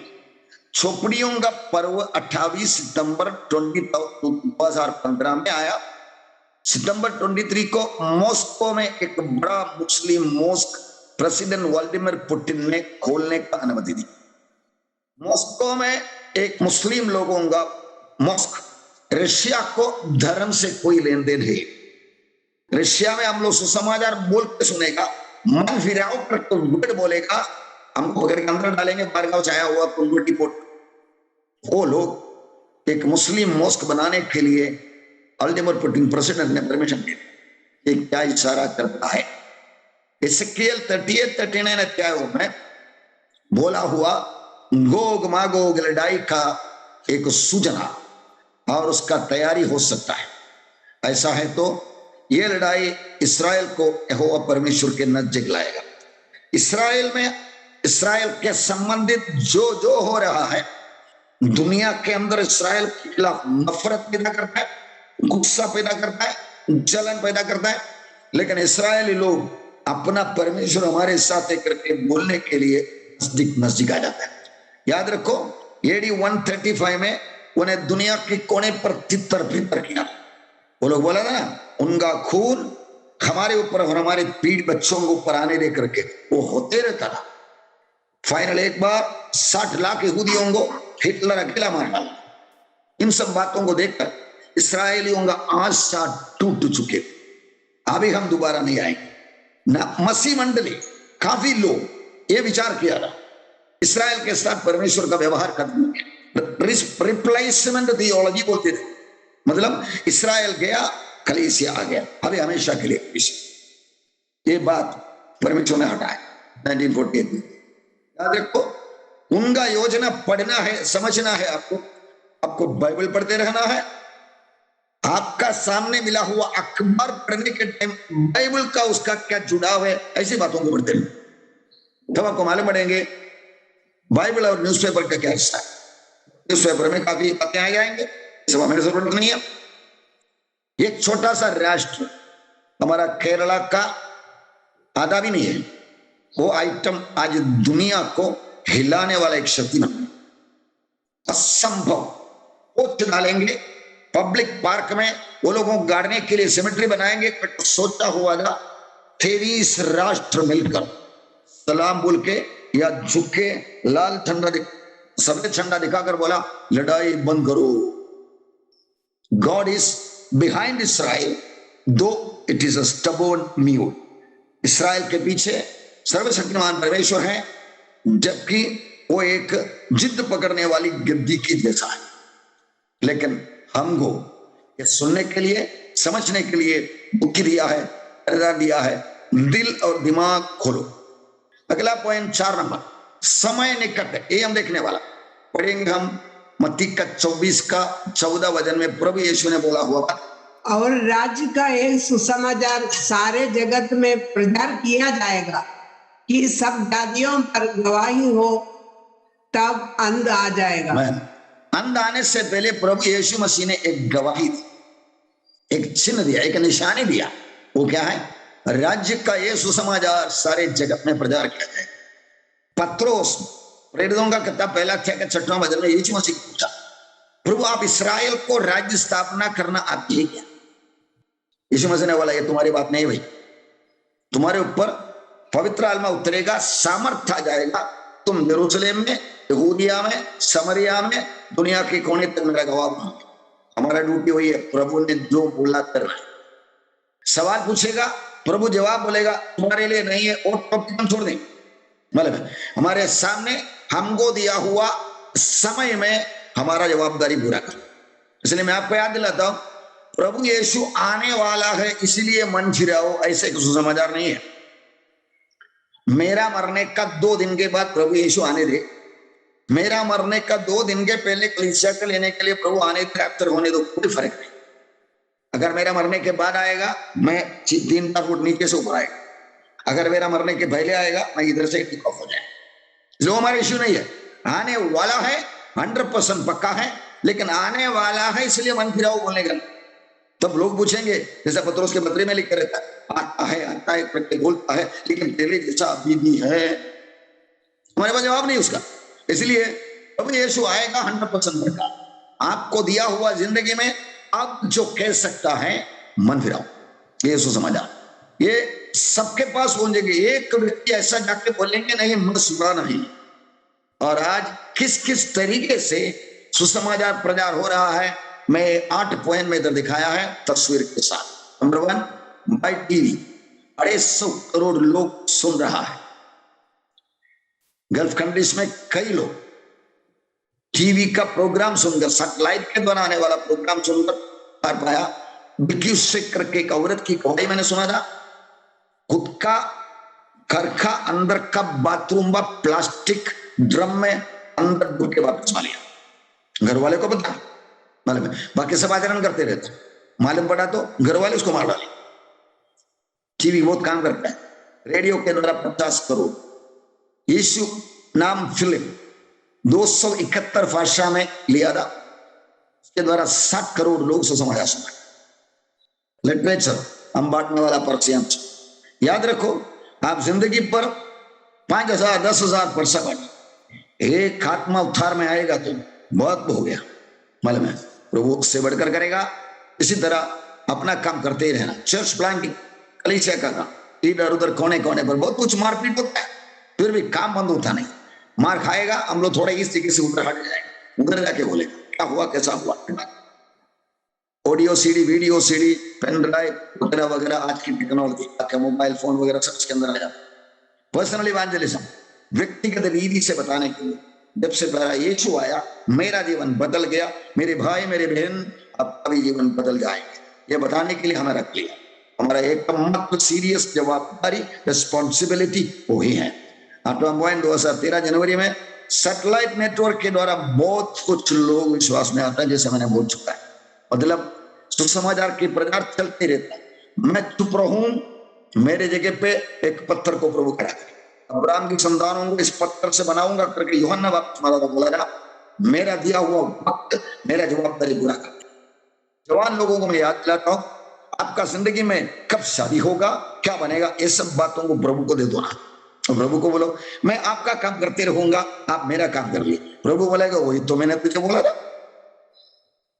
झोपड़ियों का पर्व 28 सितंबर 2015 में आया। सितंबर 23 को मॉस्को में एक बड़ा मुस्लिम मॉस्क प्रेसिडेंट व्लादिमीर पुतिन ने खोलने का अनुमति दी। मॉस्को में एक मुस्लिम लोगों का मॉस्क, रशिया को धर्म से कोई लेन देन है। रशिया में हम लोग सुसमाचार बोल के सुनेगा, मन फिराओ पर तो बोलेगा, हमको पकड़ के अंदर डालेंगे, बारगांव छाया हुआ कुंडू डिपोट। वो लोग एक मुस्लिम मॉस्क बनाने के लिए व्लादिमीर पुतिन प्रेसिडेंट ने परमिशन दी। ये क्या इशारा करता है? एसेकिएल 38-39 अध्यायों में बोला हुआ गोग मागोग लड़ाई का एक सूचना और उसका तैयारी हो सकता है। ऐसा है तो ये लड़ाई इसराइल को यहोवा परमेश्वर के नजदीक लाएगा। इसराइल में, इसराइल के संबंधित जो जो हो रहा है दुनिया के अंदर, इसराइल के खिलाफ नफरत पैदा करता है, गुस्सा पैदा करता है, जलन पैदा करता है। लेकिन इसराइली लोग अपना परमेश्वर हमारे साथ है करके बोलने के लिए नजदीक नजदीक आ जाता है। याद रखो AD 135 में उन्हें दुनिया के कोने पर तितर बितर किया। वो लोग बोला था ना, उनका खून हमारे ऊपर और हमारे पीढ़ बच्चों के ऊपर आने दे करके वो होते रहता था। फाइनल एक बार 60 लाख यहूदियों को हिटलर अकेला मार डाला। इन सब बातों को देखकर इसराइलियों का आशा टूट चुके, अभी हम दोबारा नहीं आएंगे ना। मसीह मंडली काफी लोग ये विचार किया था इसराइल के साथ परमेश्वर का व्यवहार करना, रिप्लेसमेंट थियोलॉजी बोलते थे। मतलब इसराइल गया, कलीसिया आ गया, अभी हमेशा के लिए। ये बात परमेश्वर ने हटाया 1948 में। याद रखो उनका योजना पढ़ना है, समझना है। आपको बाइबल पढ़ते रहना है। आपका सामने मिला हुआ अखबार पढ़ने के टाइम बाइबल का उसका क्या जुड़ाव है, ऐसी बातों को पढ़ते हैं तब आपको मालूम पड़ेंगे बाइबल और न्यूज़पेपर का क्या हिस्सा है। न्यूज़पेपर में काफी बातें आ जाएंगे, सब हमें जरूरत नहीं है। एक छोटा सा राष्ट्र हमारा केरला का आधा भी नहीं है। वो आइटम आज दुनिया को हिलाने वाला एक शक्ति बन गया। असंभव। पोस्ट डालेंगे पब्लिक पार्क में, वो लोगों को गाड़ने के लिए सिमेट्री बनाएंगे। तो सोचा हुआ था 23 राष्ट्र मिलकर सलाम बोल के या झुक के लाल झंडा सफेद झंडा दिखाकर बोला लड़ाई बंद करो। गॉड इज बिहाइंड इसराइल दो it is a stubborn mute. Israel के पीछे सर्वशक्तिमान परमेश्वर है, जबकि वो एक जिद पकड़ने वाली गिद्दी की जैसा है। लेकिन हमको ये सुनने के लिए, समझने के लिए बुद्धि दिया है, दिया है, दिल और दिमाग खोलो। अगला पॉइंट 4 नंबर, समय निकट है। ये हम देखने वाला पढ़ेंगे हम मत्ती का 24 का 14 वचन में प्रभु यीशु ने बोला हुआ और राज्य का एक सुसमाचार सारे जगत में प्रचार किया जाएगा कि सब जातियों पर गवाही हो, तब अंत आ जाएगा। अंत आने से पहले प्रभु यीशु मसीह ने एक गवाही दी, एक चिन्ह दिया, एक निशानी दिया। वो क्या है? राज्य का ये सुसमाचार सारे जगत में प्रचार किया जाए। पत्रोस प्रेरितों का किताब पहला अध्याय के 6वां वचन में यीशु मसीह पूछा, प्रभु आप इसराइल को राज्य स्थापना करना आती है क्या? यीशु मसीह ने बोला ये तुम्हारी बात नहीं भाई, तुम्हारे ऊपर पवित्र आत्मा उतरेगा, सामर्थ आ जाएगा, तुम यरूशलेम में, यहूदिया में, समरिया में, दुनिया के कोने तक मेरा गवाह बनोगे। हमारा ड्यूटी वही है, प्रभु ने जो बोला करना है। सवाल पूछेगा, प्रभु जवाब बोलेगा, तुम्हारे लिए नहीं है और टॉपिक हम छोड़ देंगे। मतलब हमारे सामने हमको दिया हुआ समय में हमारा जवाबदारी पूरा कर। इसलिए मैं आपको याद दिलाता हूं, प्रभु यीशु आने वाला है इसलिए मन फिराओ, ऐसे सुसमाचार नहीं है। मेरा मरने का 2 दिन के बाद प्रभु यीशु आने दे, मेरा मरने का 2 दिन के पहले कलीसिया को लेने के लिए प्रभु आने कैप्चर होने दो, कोई फर्क नहीं। अगर मेरा मरने के बाद आएगा मैं 3 फुट नीचे से ऊपर आएगा, अगर मेरा मरने के पहले आएगा मैं इधर से टिक ऑफ हो जाए। जो हमारा इश्यू नहीं है, आने वाला है 100% पक्का है, लेकिन आने वाला है इसलिए मन फिराओ बोलने का। तब लोग पूछेंगे, जैसा पत्रोस के पत्र में लिख कर रहता है, आता है करके बोलता है, लेकिन पहले जैसा अभी भी है। हमारे पास जवाब नहीं उसका। इसलिए प्रभु यीशु आएगा 100% पक्का। आपको दिया हुआ जिंदगी में अब जो कह सकता है मन फिराओ, ये सुसमाचार, ये सबके पास बोलेंगे। एक व्यक्ति ऐसा जाके बोलेंगे नहीं मैं सुना नहीं। और आज किस किस तरीके से सुसमाचार प्रचार हो रहा है, मैं 8 पॉइंट में इधर दिखाया है तस्वीर के साथ। नंबर 1, बाय टीवी 250 करोड़ लोग सुन रहा है। गल्फ कंट्रीज में कई लोग टीवी का प्रोग्राम सुनकर, सैटेलाइट के द्वारा आने वाला प्रोग्राम सुनकर कर पाया। बिक्यू शेख करके एक औरत की कहानी मैंने सुना था, खुद का घर का अंदर का बाथरूम व प्लास्टिक ड्रम में अंदर डूब के वापस आ लिया। घर वाले को पता मालूम है, बाकी सब आचरण करते रहते, मालूम पड़ा तो घर वाले उसको मार डाले। टीवी बहुत काम करता है। रेडियो के द्वारा 50 करोड़, यीशु नाम फिल्म 271 भाषा में लिया था, उसके द्वारा 60 करोड़ लोग सुसमाचार सुना। लिटरेचर हम बांटने वाला पर्सियंस, याद रखो आप जिंदगी पर 5,000 10,000 वर्षा बांटे, एक आत्मा उद्धार में आएगा तो बहुत हो गया। मालूम है प्रभु उससे बढ़कर करेगा। इसी तरह अपना काम करते ही रहना। चर्च प्लांटिंग, कलीसिया का काम, इधर उधर कोने कोने पर बहुत कुछ मारपीट होता है, फिर भी काम बंद होता नहीं। मार खाएगा, हम लोग थोड़े इस तरीके से उधर हट जाएंगे, उधर जाके बोले क्या हुआ कैसा हुआ। Audio CD, video CD, pen drive वगैरह वगैरह, आज की टेक्नोलॉजी, आपके मोबाइल फोन वगैरह सब इसके अंदर आ जाता है। पर्सनल इवेंजलिज्म, व्यक्तिगत रीति से बताने के लिए, जब से पहला यीशु आया मेरा जीवन बदल गया, मेरे भाई मेरे बहन आपका भी जीवन बदल जाएंगे, ये बताने के लिए हमें रख लिया। हमारा एकमात्र सीरियस जवाबदारी, रिस्पॉन्सिबिलिटी वही है। 2013 जनवरी में सैटेलाइट नेटवर्क के द्वारा बहुत कुछ लोग विश्वास में आता है, जैसे मैंने बोल चुका है। मतलब सुसमाचार की प्रचार चलते रहता है। मैं चुप रहूं, मेरे जगह पे एक पत्थर को प्रभु करा, अब्राहम की संतानों को इस पत्थर से बनाऊंगा करके यूहन्ना बपतिस्मा का बोला था। मेरा दिया हुआ वक्त, मेरा जवाबदारी पूरा कर। जवान लोगों को मैं याद दिलाता हूं, आपका जिंदगी में कब शादी होगा, क्या बनेगा, ये सब बातों को प्रभु को दे दो ना। और प्रभु को बोलो मैं आपका काम करते रहूंगा, आप मेरा काम कर लीजिए। प्रभु बोलेगा वही तो मैंने तुझे बोला था।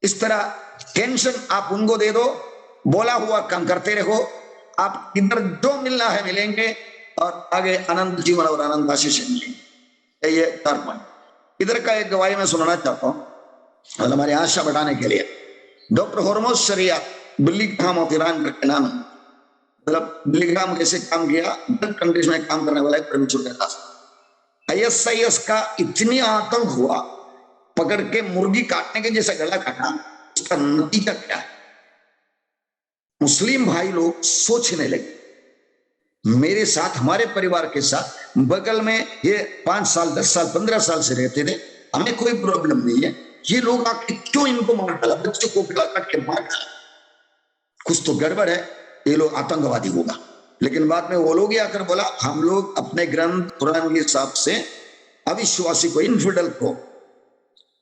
इस तरह टेंशन आप उनको दे दो, बोला हुआ काम करते रहो, आप इधर जो मिलना है मिलेंगे और आगे आनंद जीवन और आनंद आशीष मिलेंगे। ये थर्ड पॉइंट। इधर का एक गवाही मैं सुनाना चाहता हूं और हमारी आशा बढ़ाने के लिए। Doctor Hormuz Shariah बिल्लीग्राम of Iran करके नाम, मतलब बिल्लीग्राम कैसे काम किया, कंट्रीज में काम करने वाला एक परमेश्वर के दास। ISIS का इतनी आतंक हुआ, पकड़ के मुर्गी काटने के जैसा गला काटा। उसका नतीजा क्या है? मुस्लिम भाई लोग सोचने लगे, मेरे साथ हमारे परिवार के साथ बगल में ये 5 साल 10 साल 15 साल से रहते थे, हमें कोई प्रॉब्लम नहीं है, ये लोग आके क्यों इनको मार डाला, बच्चों को गला काट के मार डाला, कुछ तो गड़बड़ है, ये लोग आतंकवादी होगा। लेकिन बाद में वो लोग ही आकर बोला हम लोग अपने ग्रंथ कुरान के हिसाब से अविश्वासी को, इनफिडल को,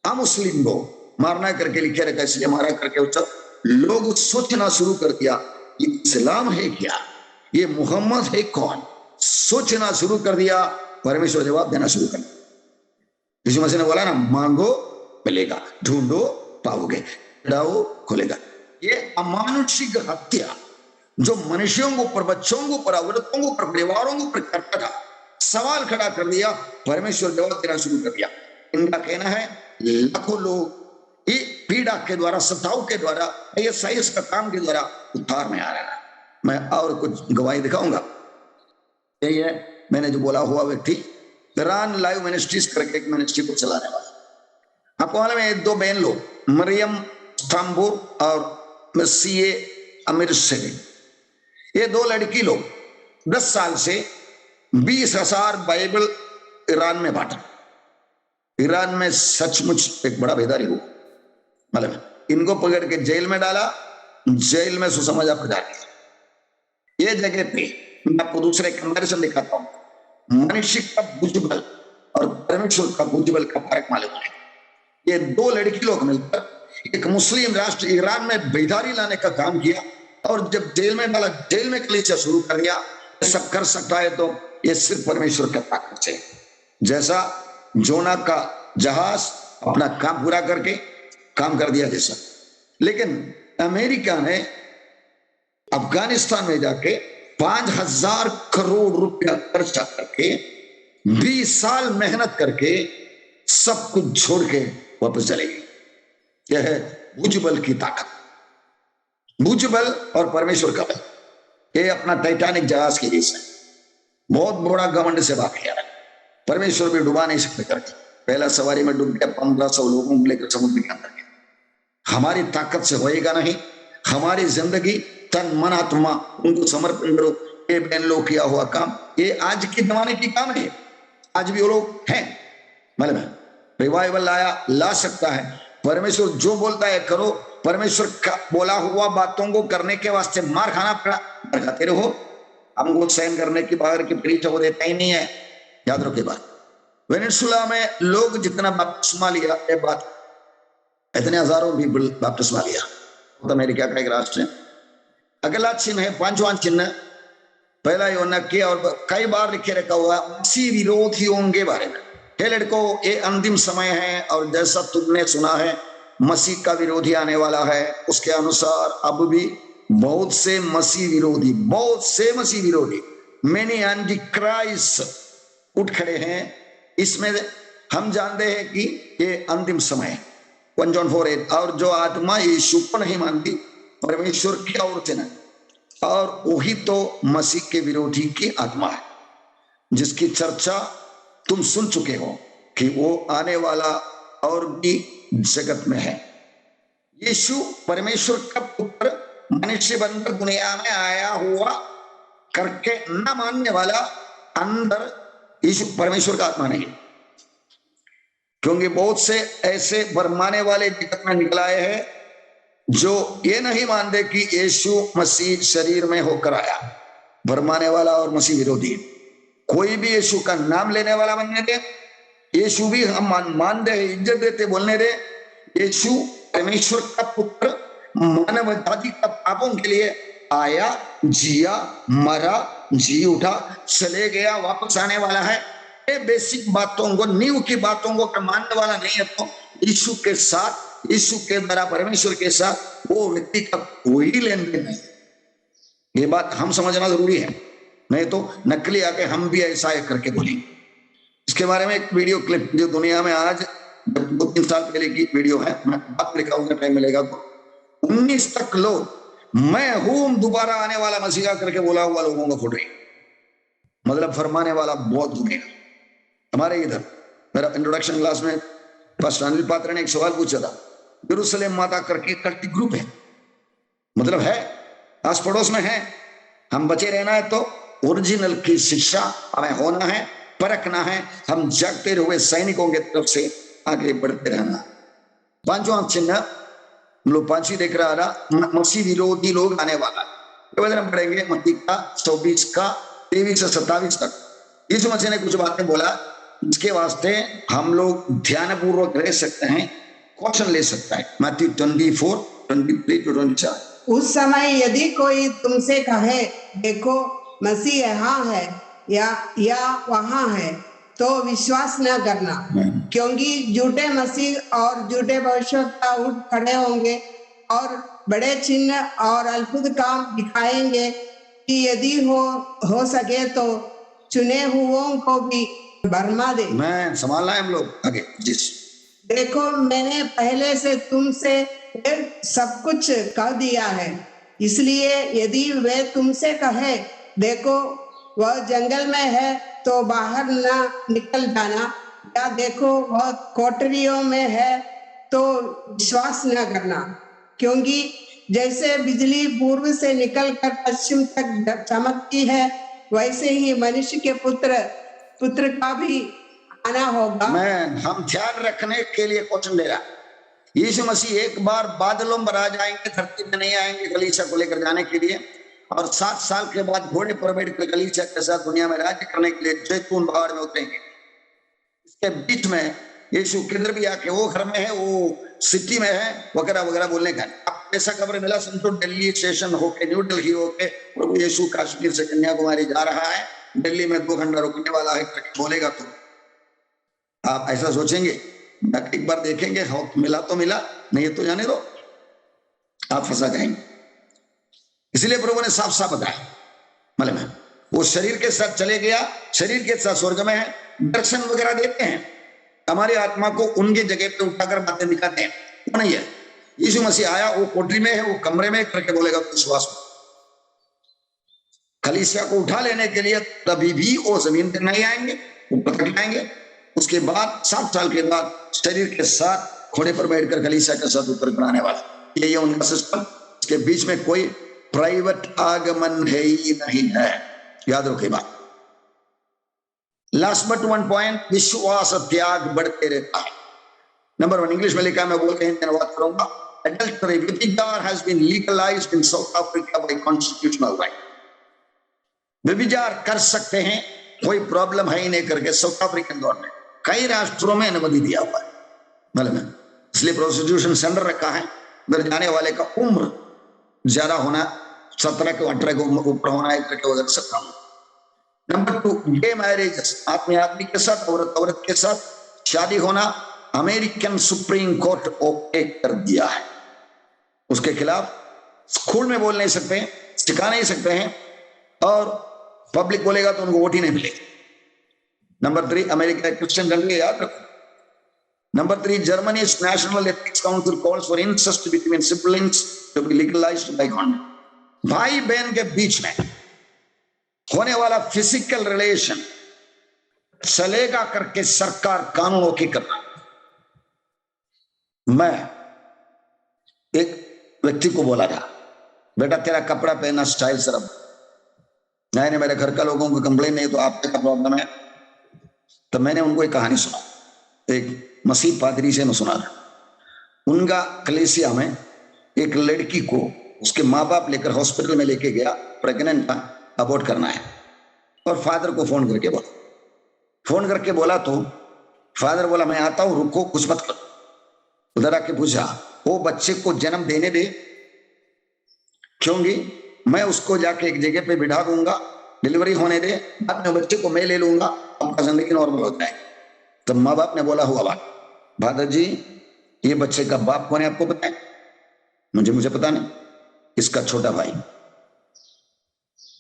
अमुस्लिम को मारना करके लिखे रखा, इसलिए मारा करके उच्च लोग सोचना शुरू कर दिया ये इस्लाम है क्या, ये मोहम्मद है कौन, सोचना शुरू कर दिया। परमेश्वर जवाब देना शुरू कर दिया। यीशु मसीह ने बोला ना, मांगो मिलेगा, ढूंढो पाओगे, डाओ खुलेगा। ये अमानुषिक हत्या जो मनुष्यों के ऊपर, बच्चों के ऊपर, औरतों के ऊपर, परिवारों के ऊपर करता था, सवाल खड़ा कर दिया, परमेश्वर जवाब देना शुरू कर दिया। इनका कहना है लाखों लोग ये पीड़ा के द्वारा, सताव के द्वारा, ISIS का काम के द्वारा उद्धार में आ रहा है। मैं और कुछ गवाही दिखाऊंगा। यही है मैंने जो बोला हुआ व्यक्ति ईरान लाइव मिनिस्ट्रीज करके एक मिनिस्ट्री को चलाने वाला। आपको मालूम है 2 बहन लोग, मरियम इस्तांबुल और मसीह अमीर शेख, ये 2 लड़की लोग 10 साल से 20,000 बाइबल ईरान में बांटा। ईरान में सचमुच एक बड़ा बेदारी हुआ, मतलब इनको पकड़ के जेल में डाला, जेल में सुसमाचार प्रचार किया। ये जगह पे मैं आपको दूसरे कंपैरिजन दिखाता हूं। मनुष्य का भुजबल और परमेश्वर का भुजबल का फर्क मालूम है। ये 2 लड़की लोग मिलकर एक मुस्लिम राष्ट्र ईरान में बेदारी लाने का काम किया और जब जेल में डाला, जेल में कलीसिया शुरू कर दिया। सब कर सकता है तो ये सिर्फ परमेश्वर का ताकत से। जैसा जोना का जहाज अपना काम पूरा करके काम कर दिया जैसा। लेकिन अमेरिका ने अफगानिस्तान में जाके 5,000 करोड़ रुपया खर्चा करके 20 साल मेहनत करके सब कुछ छोड़ के वापस चले गए। यह है भुजबल की ताकत, भुजबल और परमेश्वर का बल। ये अपना टाइटैनिक जहाज के जैसा बहुत बड़ा घमंड से बात किया है। परमेश्वर भी डुबा नहीं सकते करके, पहला सवारी में डूब गया, 1500 लोगों को लेकर समुद्र के अंदर गया। हमारी ताकत से होएगा नहीं। हमारी जिंदगी तन मन आत्मा उनको समर्पण करो। ये बहन लोग किया हुआ काम, ये आज के जमाने की काम है। आज भी वो लोग हैं, मतलब रिवाइवल ला सकता है। परमेश्वर जो बोलता है करो। परमेश्वर का बोला हुआ बातों को करने के वास्ते मार खाना पड़ा, मार खाते रहो। हमको सहन करने की बाहर की परीक्षा वो देता ही नहीं है। याद रखो बात, वेनेजुएला में लोग जितना बपतिस्मा लिया, ये बात इतने हजारों भी बपतिस्मा लिया। अमेरिका का एक राष्ट्र है। अगला चिन्ह है 5वां चिन्ह, पहला योना किया और कई बार लिखे रखा हुआ मसीह विरोधियों के बारे में। हे लड़कों, ये अंतिम समय है और जैसा तुमने सुना है मसीह का विरोधी आने वाला है, उसके अनुसार अब भी बहुत से मसीह विरोधी मैनी एंटी क्राइस्ट उठ खड़े हैं। इसमें हम जानते हैं कि ये अंतिम समय है। 1 John 4:8, और जो आत्मा यीशु को नहीं मानती परमेश्वर की ओर से नहीं, और वही तो मसीह के विरोधी की आत्मा है, जिसकी चर्चा तुम सुन चुके हो कि वो आने वाला और भी जगत में है। यीशु परमेश्वर का पुत्र मनुष्य बनकर दुनिया में आया हुआ करके न मानने वाला अंदर यीशु परमेश्वर का आत्मा नहीं, क्योंकि बहुत से ऐसे भरमाने वाले जगत में निकल आए हैं जो ये नहीं मानते कि यीशु मसीह शरीर में होकर आया। भरमाने वाला और मसीह विरोधी कोई भी यीशु का नाम लेने वाला बनने दे, यीशु भी हम मान दे, इज्जत देते, बोलने दे। यीशु परमेश्वर का पुत्र मानव जाति का पापों के लिए आया, जिया, मरा, जी उठा, चले गया, वापस आने वाला है। ये बेसिक बातों को, नींव की बातों को मानने वाला नहीं है तो यीशु के साथ, यीशु के द्वारा परमेश्वर के साथ वो व्यक्ति का कोई लेन देन नहीं। ये बात हम समझना जरूरी है, नहीं तो नकली आके हम भी ऐसा है करके बोलेंगे। इसके बारे में एक वीडियो क्लिप जो दुनिया में आज 2-3 साल पहले की वीडियो है, मैं बात लिखाऊंगा टाइम मिलेगा तो। 19 तक लोग मैं हूं दोबारा आने वाला मसीहा करके बोला हुआ लोगों को फोड़ रही, मतलब फरमाने वाला बहुत दुनिया। हमारे इधर मेरा इंट्रोडक्शन क्लास में पास्टर अनिल पात्र ने एक सवाल पूछा था, यरूशलेम माता करके कल्टी ग्रुप है, मतलब है आस पड़ोस में है, हम बचे रहना है तो ओरिजिनल की शिक्षा हमें होना है, परखना है, हम जागते हुए सैनिकों के तरफ से आगे बढ़ते रहना। पांचवा चिन्ह हम लोग पांचवी देख रहा था, मसीह विरोधी लोग आने वाला है। पढ़ेंगे मत्ती का 24 का 23 से 27 तक। यीशु मसीह ने कुछ बातें बोला, इसके वास्ते हम लोग ध्यान पूर्वक रह सकते हैं, क्वेश्चन ले सकता है। मत्ती 24, 23 to 24। उस समय यदि कोई तुमसे कहे देखो मसीह यहाँ है या वहाँ है, तो विश्वास न करना, क्योंकि झूठे मसीह और झूठे भविष्यवक्ता उठ खड़े होंगे और बड़े चिन्ह और अद्भुत काम दिखाएंगे कि यदि हो सके तो चुने हुओं को भी भरमा दे। मैं संभालना है हम लोग आगे। जिस देखो मैंने पहले से तुमसे सब कुछ कह दिया है, इसलिए यदि वे तुमसे कहे देखो वह जंगल में है तो बाहर ना निकल जाना, या देखो वह कोठरियों में है तो विश्वास न करना, क्योंकि जैसे बिजली पूर्व से निकलकर पश्चिम तक चमकती है, वैसे ही मनुष्य के पुत्र का भी आना होगा। हम ध्यान रखने के लिए क्वेश्चन ले रहा, यीशु मसीह एक बार बादलों में आ जाएंगे, धरती में नहीं आएंगे कलीसिया को लेकर जाने के लिए, और 7 साल के बाद घोड़े पर बैठकर कलीसिया के साथ दुनिया में राज्य करने के लिए जैतून पहाड़ में उतरेंगे। इसके बीच में यीशु किधर भी आके वो घर में है, वो सिटी में है, वगैरह वगैरह बोलने का। अब ऐसा खबर मिला समझो दिल्ली स्टेशन होके, न्यू दिल्ली होके प्रभु यीशु कश्मीर से कन्याकुमारी जा रहा है, दिल्ली में 2 घंटा रुकने वाला है बोलेगा तो आप ऐसा सोचेंगे? एक बार देखेंगे, मिला तो मिला, नहीं तो जाने दो, आप फंसा जाएंगे। इसलिए प्रभु ने साफ साफ बताया, मतलब वो शरीर के साथ चले गया, शरीर के साथ स्वर्ग में है, दर्शन वगैरह देते हैं, हमारी आत्मा को उनकी जगह पे उठाकर बातें दिखाते हैं। वो नहीं है, यीशु मसीह आया, वो कोठरी में है, वो कमरे में करके बोलेगा विश्वास में। कलीसिया को उठा लेने के लिए कभी भी वो जमीन पर नहीं आएंगे, वो पकड़ आएंगे। उसके बाद 7 साल के बाद शरीर के साथ घोड़े पर बैठकर कलीसिया के साथ ऊपर बनाने वाला, ये उनका सिस्टम। इसके बीच में कोई प्राइवेट आगमन है ही नहीं है, याद रखिए बात। लास्ट बट 1 पॉइंट, विश्वास त्याग बढ़ते रहता है। नंबर 1 इंग्लिश में लिखा, मैं बोल के हिंदी अनुवाद करूंगा। Adultery, व्यभिचार has been legalized in South Africa by constitutional right। व्यभिचार कर सकते हैं, कोई प्रॉब्लम है ही नहीं करके साउथ अफ्रीकन गवर्नमेंट कई राष्ट्रों में अनुमति दिया हुआ है, मतलब इसलिए प्रोस्टिट्यूशन सेंटर रखा है। उधर जाने वाले का उम्र ज्यादा होना, 17 के 18 के ऊपर होना है करके उधर सकता हूं। नंबर 2, गे मैरिज, आदमी आदमी के साथ, औरत औरत के साथ शादी होना अमेरिकन सुप्रीम कोर्ट ओके कर दिया है। उसके खिलाफ स्कूल में बोल नहीं सकते हैं, सिखा नहीं सकते हैं, और पब्लिक बोलेगा तो उनको वोट ही नहीं मिलेगी। नंबर 3, अमेरिका क्रिश्चियन कंट्री, याद रखो। Number 3, Germany national ethics council calls for incest between siblings to be legalized by government. भाई बहन के बीच में होने वाला फिजिकल रिलेशन चलेगा करके सरकार कानून ओके करना। मैं एक व्यक्ति को बोला था, बेटा तेरा कपड़ा पहनना स्टाइल सरब, नहीं मेरे घर का लोगों को कंप्लेन नहीं तो आपका क्या प्रॉब्लम है। तो मैंने उनको एक कहानी सुना, एक मसीह पादरी से मैं सुना था। उनका कलीसिया में एक लड़की को उसके माँ बाप लेकर हॉस्पिटल में लेके गया, प्रेग्नेंट था, अबॉर्ट करना है, और फादर को फोन करके बोला तो फादर बोला मैं आता हूं, रुको कुछ मत करो। उधर आके पूछा, वो बच्चे को जन्म देने दे, क्योंकि मैं उसको जाके एक जगह पे बिठा दूंगा, डिलीवरी होने दे, अपने बच्चे को मैं ले लूंगा, आपका जिंदगी नॉर्मल हो जाए। तब माँ बाप ने बोला हुआ बात, फादर जी ये बच्चे का बाप कौन है आपको पता है? मुझे पता नहीं। इसका छोटा भाई।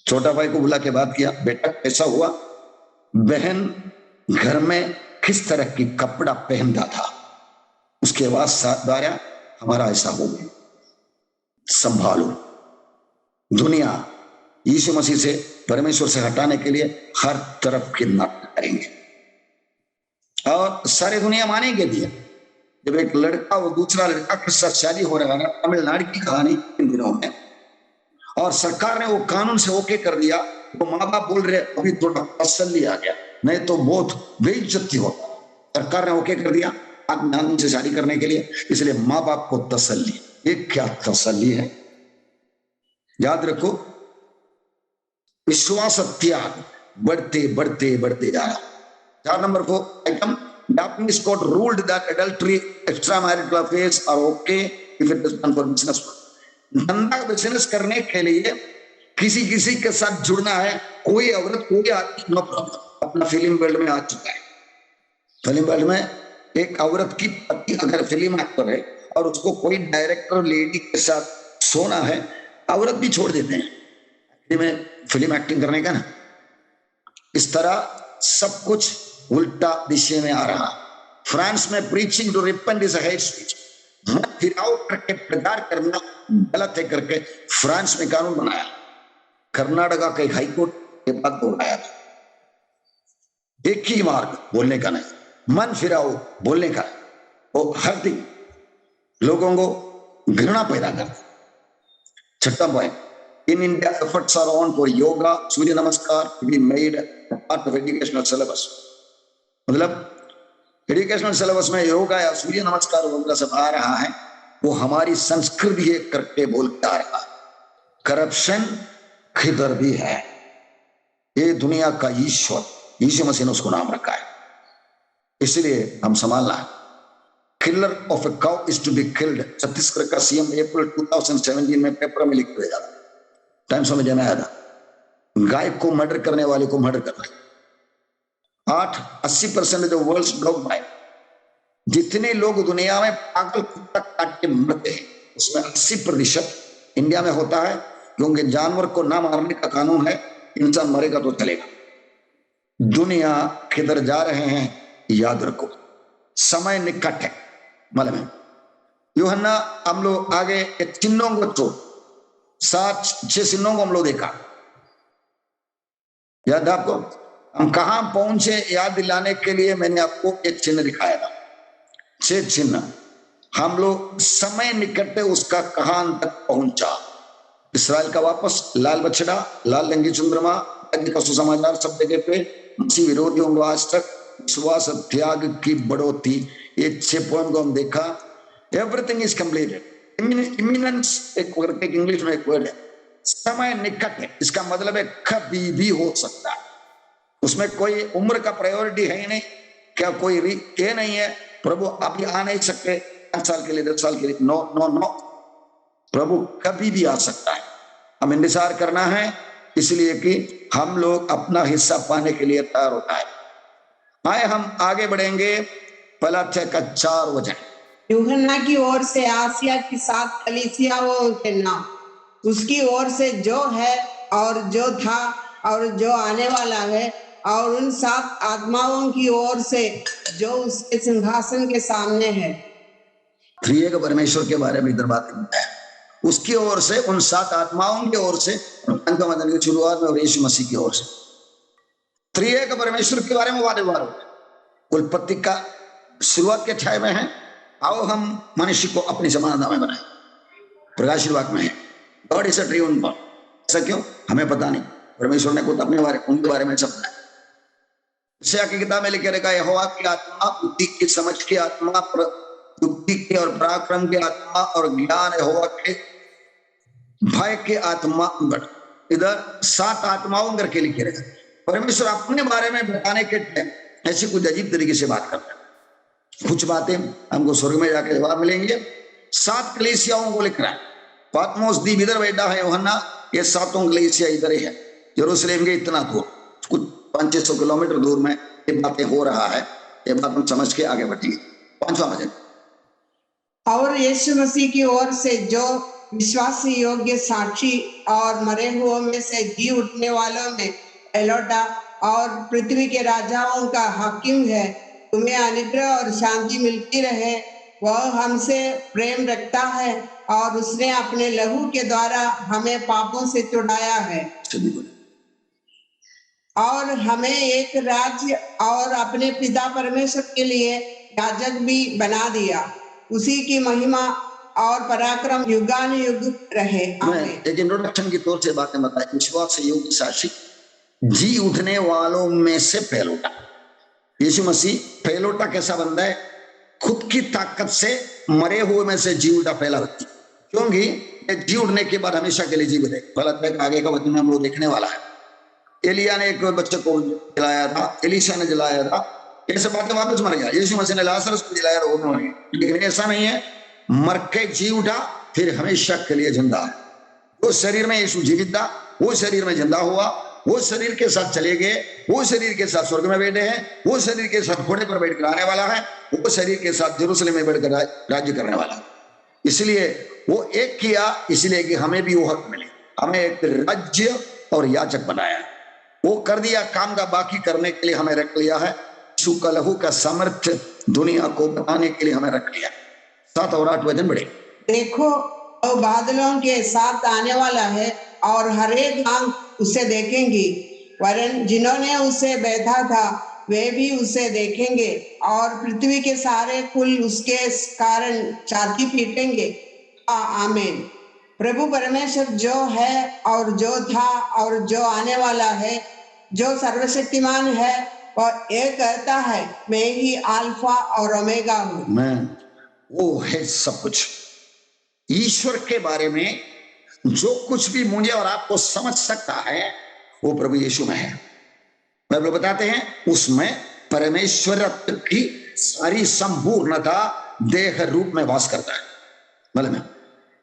छोटा भाई को बुला के बात किया, बेटा ऐसा हुआ, बहन घर में किस तरह की कपड़ा पहनता था, उसके बाद साथ दाया हमारा ऐसा हो गया। संभालो। दुनिया यीशु मसीह से, परमेश्वर से हटाने के लिए हर तरफ की नाटक करेंगे और सारी दुनिया मानेंगे भी। जब एक लड़का और दूसरा लड़का के साथ शादी हो रहा है, तमिलनाडु की कहानी इन दिनों में, और सरकार ने वो कानून से ओके कर दिया, तो माँ बाप बोल रहे अभी थोड़ा तसल्ली आ गया, नहीं तो बहुत बेइज्जती होता। सरकार ने ओके कर दिया आदमी आदमी से शादी करने के लिए, इसलिए माँ बाप को तसल्ली। ये क्या तसल्ली है? याद रखो, विश्वास त्याग बढ़ते बढ़ते बढ़ते जा रहा। 4 नंबर को item, Japanese court ruled that adultery, extramarital affairs are okay if it is done for business. धंधा बिजनेस करने के लिए किसी के साथ जुड़ना है, कोई औरत कोई आदमी, नो प्रॉब्लम। अपना फिल्म वर्ल्ड में आ चुका है। फिल्म वर्ल्ड में एक औरत की पति अगर फिल्म एक्टर है और उसको कोई डायरेक्टर लेडी के साथ सोना है, औरत भी छोड़ देते हैं में फिल्म एक्टिंग करने का ना। इस तरह सब कुछ उल्टा दिशा में आ रहा। फ्रांस में preaching to repent is a hate speech, मत फिराओ करके प्रचार करना गलत है करके फ्रांस में कानून बनाया। कर्नाटका के हाईकोर्ट के बाद दोहराया था। एक ही मार्ग बोलने का नहीं, मन फिराओ बोलने का, वो हर दिन लोगों को घृणा पैदा करता। 6वां point, in India efforts are on for yoga, Surya Namaskar to be made a part of educational syllabus। मतलब एजुकेशनल सिलेबस में योगा या सूर्य नमस्कार वगैरह सब आ रहा है, वो हमारी संस्कृति है करके बोलता आ रहा। करप्शन किधर भी है, ये दुनिया का ईश्वर यीशु मसीह ने उसको नाम रखा है, इसलिए हम संभालना है। Killer of a cow is to be killed, Chhattisgarh का सीएम अप्रैल 2017 में पेपर में लिख के भेजा था, टाइम्स में जमा आया था। गाय को मर्डर करने वाले को मर्डर करना है। 80% जो वर्ल्ड्स डॉग बाइट, जितने लोग दुनिया में पागल कुत्ता काट के मरते हैं उसमें 80% इंडिया में होता है, क्योंकि जानवर को ना मारने का कानून है, इंसान मरेगा तो चलेगा। दुनिया किधर जा रहे हैं याद रखो, समय निकट है। मालूम यूहन्ना, हम लोग आगे एक चिन्हों को तो 7-6 चिन्हों को हम लोग देखा, याद आपको? हम कहां पहुंचे याद दिलाने के लिए मैंने आपको एक चिन्ह दिखाया था, 6 चिन्ह। हम लोग समय निकट है उसका कहां तक पहुंचा। इसराइल का वापस, लाल बछड़ा, लाल लंगी चंद्रमा, का सुसमाचार सब जगह पे, मसीह विरोधियों को आज तक, विश्वास त्याग की बढ़ोतरी, ये 6 पॉइंट को हम देखा। Everything is completed. इमिनेंस एक वर्ड, एक इंग्लिश में एक वर्ड है, समय निकट है, इसका मतलब है कभी भी हो सकता है। उसमें कोई उम्र का प्रायोरिटी है ही नहीं, क्या कोई ये नहीं है प्रभु आप ही आ नहीं सकते 5 साल के लिए 10 साल के लिए, नो नो नो, प्रभु कभी भी आ सकता है। हम इंतजार करना है, इसलिए कि हम लोग अपना हिस्सा पाने के लिए तैयार होता है। आए हम आगे बढ़ेंगे। पहला अध्याय का 4 वचन, यूहन्ना की ओर से आसिया की 7 कलीसियाओं के नाम, उसकी ओर से जो है और जो था और जो आने वाला है, और उन 7 आत्माओं की ओर से जो उसके सिंहासन के सामने है। त्रिएक परमेश्वर के बारे में इधर बात करता है, उसकी ओर से, उन 7 आत्माओं की ओर से, वचन की शुरुआत में, और यीशु मसीह की ओर से त्रिएक परमेश्वर के बारे में वादे वार होते। उत्पत्ति का शुरुआत के अध्याय में है, आओ हम मनुष्य को अपनी समानता में बनाए। प्रकाशित वाक्य में है God is a triune God. ऐसा क्यों हमें पता नहीं, परमेश्वर ने खुद अपने बारे, उनके बारे में सब बताया। यशायाह की किताब में लिखे रखा, यहोवा की आत्मा, बुद्धि की, समझ की आत्मा, बुद्धि की और पराक्रम की आत्मा और ज्ञान, यहोवा के भय की आत्मा। इधर 7 आत्माओं करके लिखे रखा। परमेश्वर अपने बारे में बताने के टाइम ऐसी कुछ अजीब तरीके से बात करता है। कुछ बातें हमको स्वर्ग में जाके जवाब मिलेंगे। 7 कलीसियाओं को लिख रहा है। पात्मोस दी इधर बैठा है यूहन्ना, ये सातों कलीसिया इधर ही है, यरूशलेम के इतना दूर, कुछ 500-600 किलोमीटर दूर में ये बातें हो रहा है। ये बात हम समझ के आगे बढ़ेंगे। 5वां वचन, और यीशु मसीह की ओर से जो विश्वास योग्य साक्षी और मरे हुओं में से जी उठने वालों में पहलौठा और पृथ्वी के राजाओं का हाकिम है, तुम्हें अनुग्रह और शांति मिलती रहे। वह हमसे प्रेम रखता है और उसने अपने लहू के द्वारा हमें पापों से छुड़ाया है सभी बोले, और हमें एक राज्य और अपने पिता परमेश्वर के लिए याजक भी बना दिया। उसी की महिमा और पराक्रम युगानुयुग रहे। मैं आमीन। एक इंट्रोडक्शन की तौर से बातें बताई। विश्वास योग्य साक्षी, जी उठने वालों में से पहलौठा। यीशु मसीह पहलौठा कैसा बंदा है? खुद की ताकत से मरे हुए में से जी उठा पहला व्यक्ति, क्योंकि जी उठने के बाद हमेशा के लिए जीवित है। गलत आगे का वचन हम लोग देखने वाला है। एलिया ने एक बच्चे को जलाया था, एलिशा ने जलाया था, ये सब बातें वापस मर गया। यीशु मसीह ने लाजरस को जलाया, लेकिन ऐसा नहीं है, मर के जी उठा, फिर हमेशा के लिए जिंदा है। वो शरीर में यीशु जीवित था, वो शरीर में जिंदा हुआ, वो शरीर के साथ चले गए, वो शरीर के साथ स्वर्ग में बैठे हैं, वो शरीर के साथ घोड़े पर बैठकर आने वाला है, वो शरीर के साथ यरूशलेम में बैठकर राज्य करने वाला है। इसलिए वो एक किया, इसलिए कि हमें भी वो हक मिले, हमें एक राज्य और याजक बनाया। वो कर दिया काम का, बाकी करने के लिए हमें रख लिया है। यीशु का लहू का सामर्थ्य दुनिया को बनाने के लिए हमें रख लिया। 7 और 8 वचन बढ़े। देखो, वो बादलों के साथ आने वाला है और हर एक आंख उसे देखेंगी, वरन जिन्होंने उसे बैठा था वे भी उसे देखेंगे, और पृथ्वी के सारे कुल उसके कारण छाती पीटेंगे। आमीन। प्रभु परमेश्वर जो है और जो था और जो आने वाला है, जो सर्वशक्तिमान है, वह ये कहता है, मैं ही अल्फा और ओमेगा हूँ। मैं वो है सब कुछ। ईश्वर के बारे में जो कुछ भी मुझे और आपको समझ सकता है वो प्रभु यीशु में है। बाइबल बताते हैं उसमें परमेश्वरत्व की सारी संपूर्णता देह रूप में वास करता है। मतलब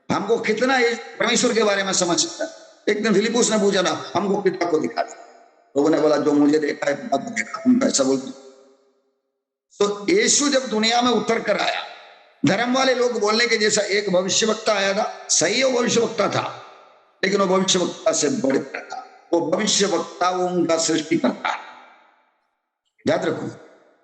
हमको कितना ये परमेश्वर के बारे में समझ सकता है। एक दिन फिलिपुस ने पूछा ना, हमको पिता को दिखा दो, लोगों ने बोला जो मुझे देखा है पिता को देखा। तुम ऐसा बोलते। तो यीशु जब दुनिया में उतर कर आया, धर्म वाले लोग बोलने के जैसा एक भविष्यवक्ता आया था, सही वो भविष्यवक्ता था, लेकिन वो भविष्यवक्ता से बढ़कर था। वो भविष्यवक्ता वो उनका सृष्टिकर्ता। याद रखो,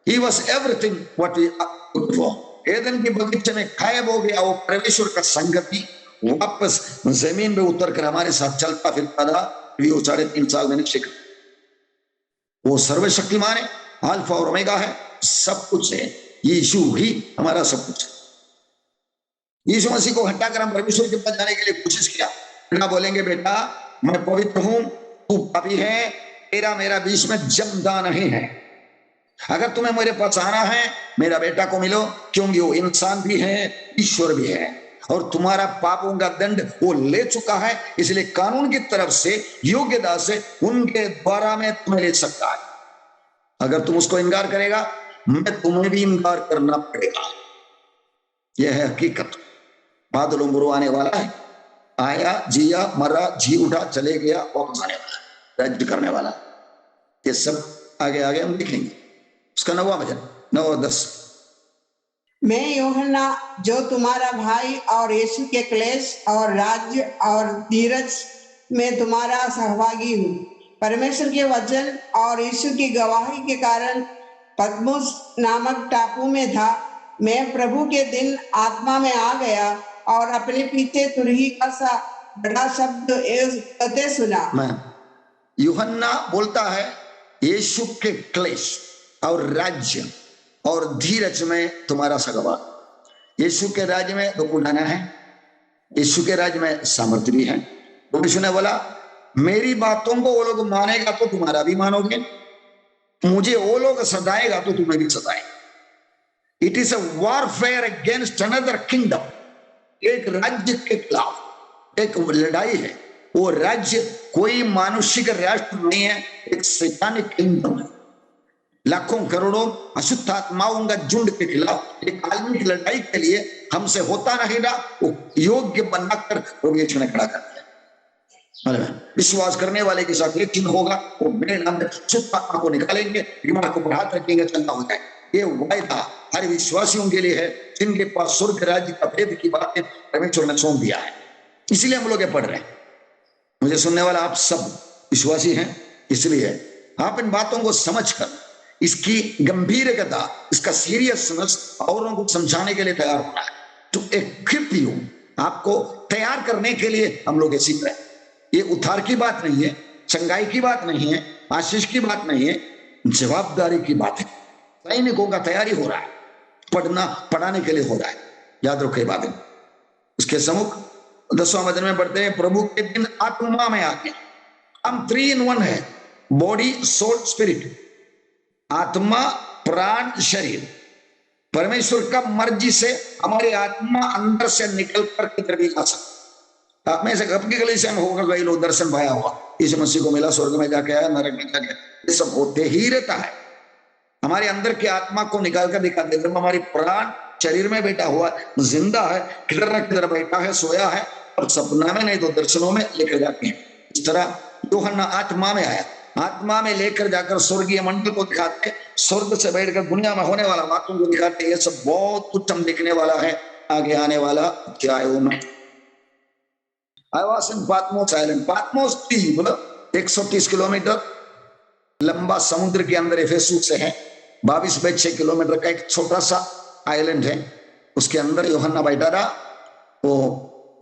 he was everything what we looked for। Edan के बगीचे में गायब हो गया वो परमेश्वर का संगति, वापस जमीन पे उतर कर हमारे साथ चलता फिरता था। वो 3.5 साल में निश्चित, वो सर्वशक्तिमान है, अल्फा और ओमेगा है, सब कुछ है। यीशु ही हमारा सब कुछ है। यीशु मसीह को हटाकर हम परमेश्वर के पास जाने के लिए कोशिश किया। ना बोलेंगे बेटा मैं पवित्र हूं, तू पापी है, तेरा मेरा बीच में जमदा नहीं है। अगर तुम्हें मेरे पास आना है, मेरा बेटा को मिलो, क्योंकि वो इंसान भी है, ईश्वर भी है, और तुम्हारा पापों का दंड वो ले चुका है। इसलिए कानून की तरफ से योग्यता से उनके द्वारा में तुम्हें ले सकता है। अगर तुम उसको इनकार करेगा, मैं तुम्हें भी इनकार करना पड़ेगा। यह है हकीकत। बादलों बुरो आने वाला है, आया, जिया, मरा, जी उठा, चले गया, वापस आने वाला, राज्य करने वाला। ये सब आगे आगे हम देखेंगे। उसका 9वां वचन, 9 और 10। मैं यूहन्ना जो तुम्हारा भाई और यीशु के क्लेश और राज्य और धीरज में तुम्हारा सहभागी हूँ, परमेश्वर के वचन और यीशु की गवाही के कारण पद्मुस नामक टापू में था। मैं प्रभु के दिन आत्मा में आ गया और अपने पीछे तुरही का सा बड़ा शब्द कहते सुना। मैं यूहन्ना बोलता है यीशु के क्लेश और राज्य और धीरज में तुम्हारा सगवा। यीशु के राज्य में दुख उठाना है, यीशु के राज्य में सामर्थ्य भी है। तो यीशु ने बोला मेरी बातों को वो लोग मानेगा तो तुम्हारा भी मानोगे, मुझे वो लोग सताएगा तो तुम्हें भी सताएगा। It is a warfare against another kingdom. एक राज्य के खिलाफ एक लड़ाई है। वो राज्य कोई मानुषिक राष्ट्र नहीं है, एक सैतानिक किंगडम है। लाखों करोड़ों अशुद्ध आत्माओं का झुंड के खिलाफ एक आलमी की लड़ाई के लिए हमसे होता नहीं रहा, वो योग्य बनाकर प्रभु यीशु ने खड़ा कर दिया। विश्वास करने वाले के साथ एक चिन्ह होगा, वो मेरे नाम में शुद्ध आत्मा को निकालेंगे, बीमार को हाथ रखेंगे, चंगा हो जाए। ये वायदा हर विश्वासियों के लिए है जिनके पास स्वर्ग राज्य का भेद की बातें परमेश्वर ने सौंप दिया है। इसलिए हम लोग ये पढ़ रहे हैं। मुझे सुनने वाला आप सब विश्वासी हैं, इसलिए आप इन बातों को समझकर इसकी गंभीरता, इसका सीरियसनेस औरों को समझाने के लिए तैयार होना है। टू इक्विप यू, आपको तैयार करने के लिए हम लोग ये सीख रहे हैं। ये उद्धार की बात नहीं है, चंगाई की बात नहीं है, आशीष की बात नहीं है, जवाबदारी की बात है। सैनिकों का तैयारी हो रहा है, पढ़ाने के लिए हो रहा है। याद रखो ये बातें। उसके सम्मुख 10वां वचन में पढ़ते हैं, प्रभु के दिन आत्मा में आके, हम 3 in 1 है, बॉडी सोल स्पिरिट, आत्मा प्राण शरीर। परमेश्वर का मर्जी से हमारी आत्मा अंदर से निकल कर किधर भी जा सकती। आप में से कब की कलीसिया में होगा कई लोग दर्शन पाया हुआ, यीशु मसीह को मिला, स्वर्ग में जाके आया, नरक में जाके, ये सब होते ही रहता है। हमारे अंदर की आत्मा को निकाल कर दिखाते, जब हमारी प्राण शरीर में बैठा हुआ जिंदा है, किधर न किधर बैठा है, सोया है, और सपना में नहीं तो दर्शनों में लेकर जाते हैं। इस तरह यूहन्ना आत्मा में आया, आत्मा में लेकर जाकर स्वर्गीय मंडल को दिखाते, स्वर्ग से बैठकर दुनिया में होने वाला बातों को दिखाते। ये सब बहुत उत्तम दिखने वाला है आगे आने वाला अध्यायों में। I was in Patmos Island. Patmos द्वीप 130 किलोमीटर लंबा समुद्र के अंदर एफेसुस से है, 22/6 किलोमीटर का एक छोटा सा आइलैंड है। उसके अंदर यूहन्ना बैठा था, वो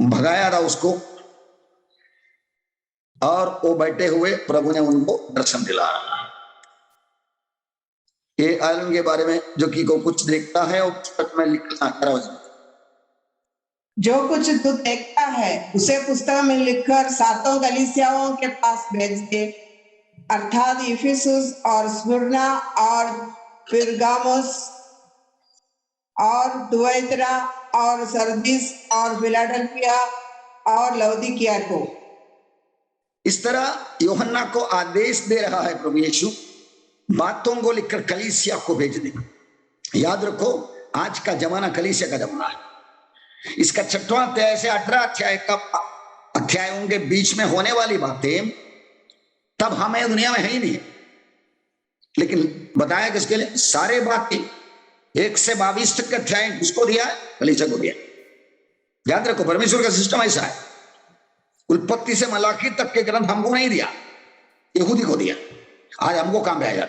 भगाया था उसको, और वो बैठे हुए प्रभु ने उनको दर्शन दिलाया। ये आइलैंड के बारे में जो कि को कुछ देखता है, वो पुस्तक में लिखना करा, जो कुछ तू देखता है उसे पुस्तक में लिखकर 7 कलीसियाओं के पास भेज दे, अर्थात इफिसुस और स्मुर्ना और पिरगामुस और दुआइत्रा और सरदीस और फिलाडेल्फिया और लौदीकिया को। इस तरह यूहन्ना को आदेश दे रहा है प्रभु यीशु, बातों को लिखकर कलीसिया को भेज दे। याद रखो, आज का जमाना कलीसिया का जमाना है। इसका 6वां अध्याय से 18 अध्याय का अध्यायों के बीच में होने वाली बातें तब हमें दुनिया में है ही नहीं, लेकिन बताया किसके लिए? सारे बातें 1 से 22 तक के अध्याय किसको दिया है? कलीसिया को दिया। याद रखो, परमेश्वर का सिस्टम ऐसा है, उत्पत्ति से मलाकी तक के ग्रंथ हमको नहीं दिया, यहूदी को दिया। आज हमको काम में आया,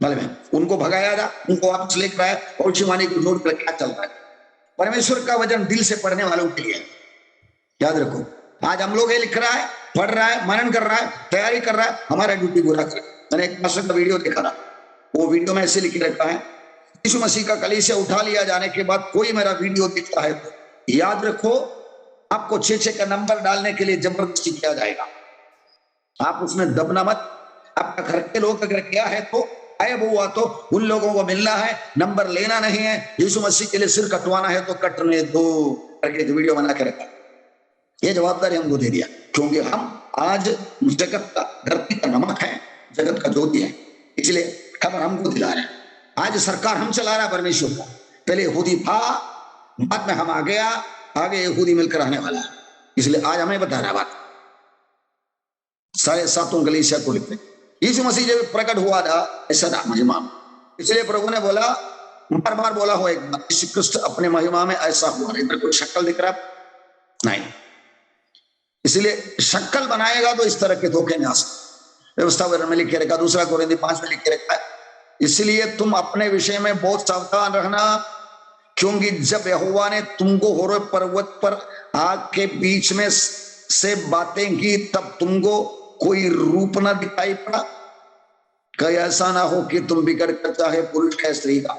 मालूम है, उनको भगाया था, उनको वापस लेकर आया, और शिवानी को जोड़ कर क्या चल रहा है। परमेश्वर का वचन दिल से पढ़ने वालों के लिए। याद रखो, आज हम लोग ये लिख रहा है, पढ़ रहा है, मनन कर रहा है, तैयारी कर रहा है, हमारा ड्यूटी पूरा कर। मैंने एक मास्टर का वीडियो देखा था, वो वीडियो में ऐसे लिख रखा है, यीशु मसीह का कलीसिया उठा लिया जाने के बाद कोई मेरा वीडियो दिखता है तो याद रखो, आपको 6 का नंबर डालने के लिए जबरदस्ती किया जाएगा। आप उसमें दबना मत। आपका घर के लोग अगर क्या है तो गायब हुआ तो उन लोगों को मिलना है, नंबर लेना नहीं है। यीशु मसीह के लिए सिर कटवाना है तो कटने दो करके वीडियो बना के रखा। ये जवाबदारी हमको दे दिया, क्योंकि हम आज जगत का, धरती का नमक है, जगत का ज्योति है, इसलिए खबर हमको दिला रहे हैं। आज सरकार हम चला रहा है परमेश्वर का। पहले यहूदी था, बाद में हम आ गया, आगे यहूदी मिलकर आने वाला है, इसलिए आज हमें बता रहा है बात। 7 कलीसिया को लिखते, यीशु मसीह जब प्रकट हुआ था ऐसा था महिमा, इसलिए प्रभु ने बोला, बार बार बोला हो एक बार, यीशु कृष्ण अपने महिमा में ऐसा हुआ। इधर कोई शक्ल दिख रहा नहीं, इसलिए शक्ल बनाएगा तो इस तरह के धोखे में आ सकते। व्यवस्था में लिखे रखा, 2 कोरिन्थियों 5 में लिखे रखा है, इसलिए तुम अपने विषय में बहुत सावधान रहना, क्योंकि जब यहोवा ने तुमको होरे पर्वत पर आग के बीच में से बातें की, तब तुमको कोई रूप ना दिखाई पड़ा। कहीं ऐसा ना हो कि तुम बिगड़ कर चाहे पुरुष का स्त्री का।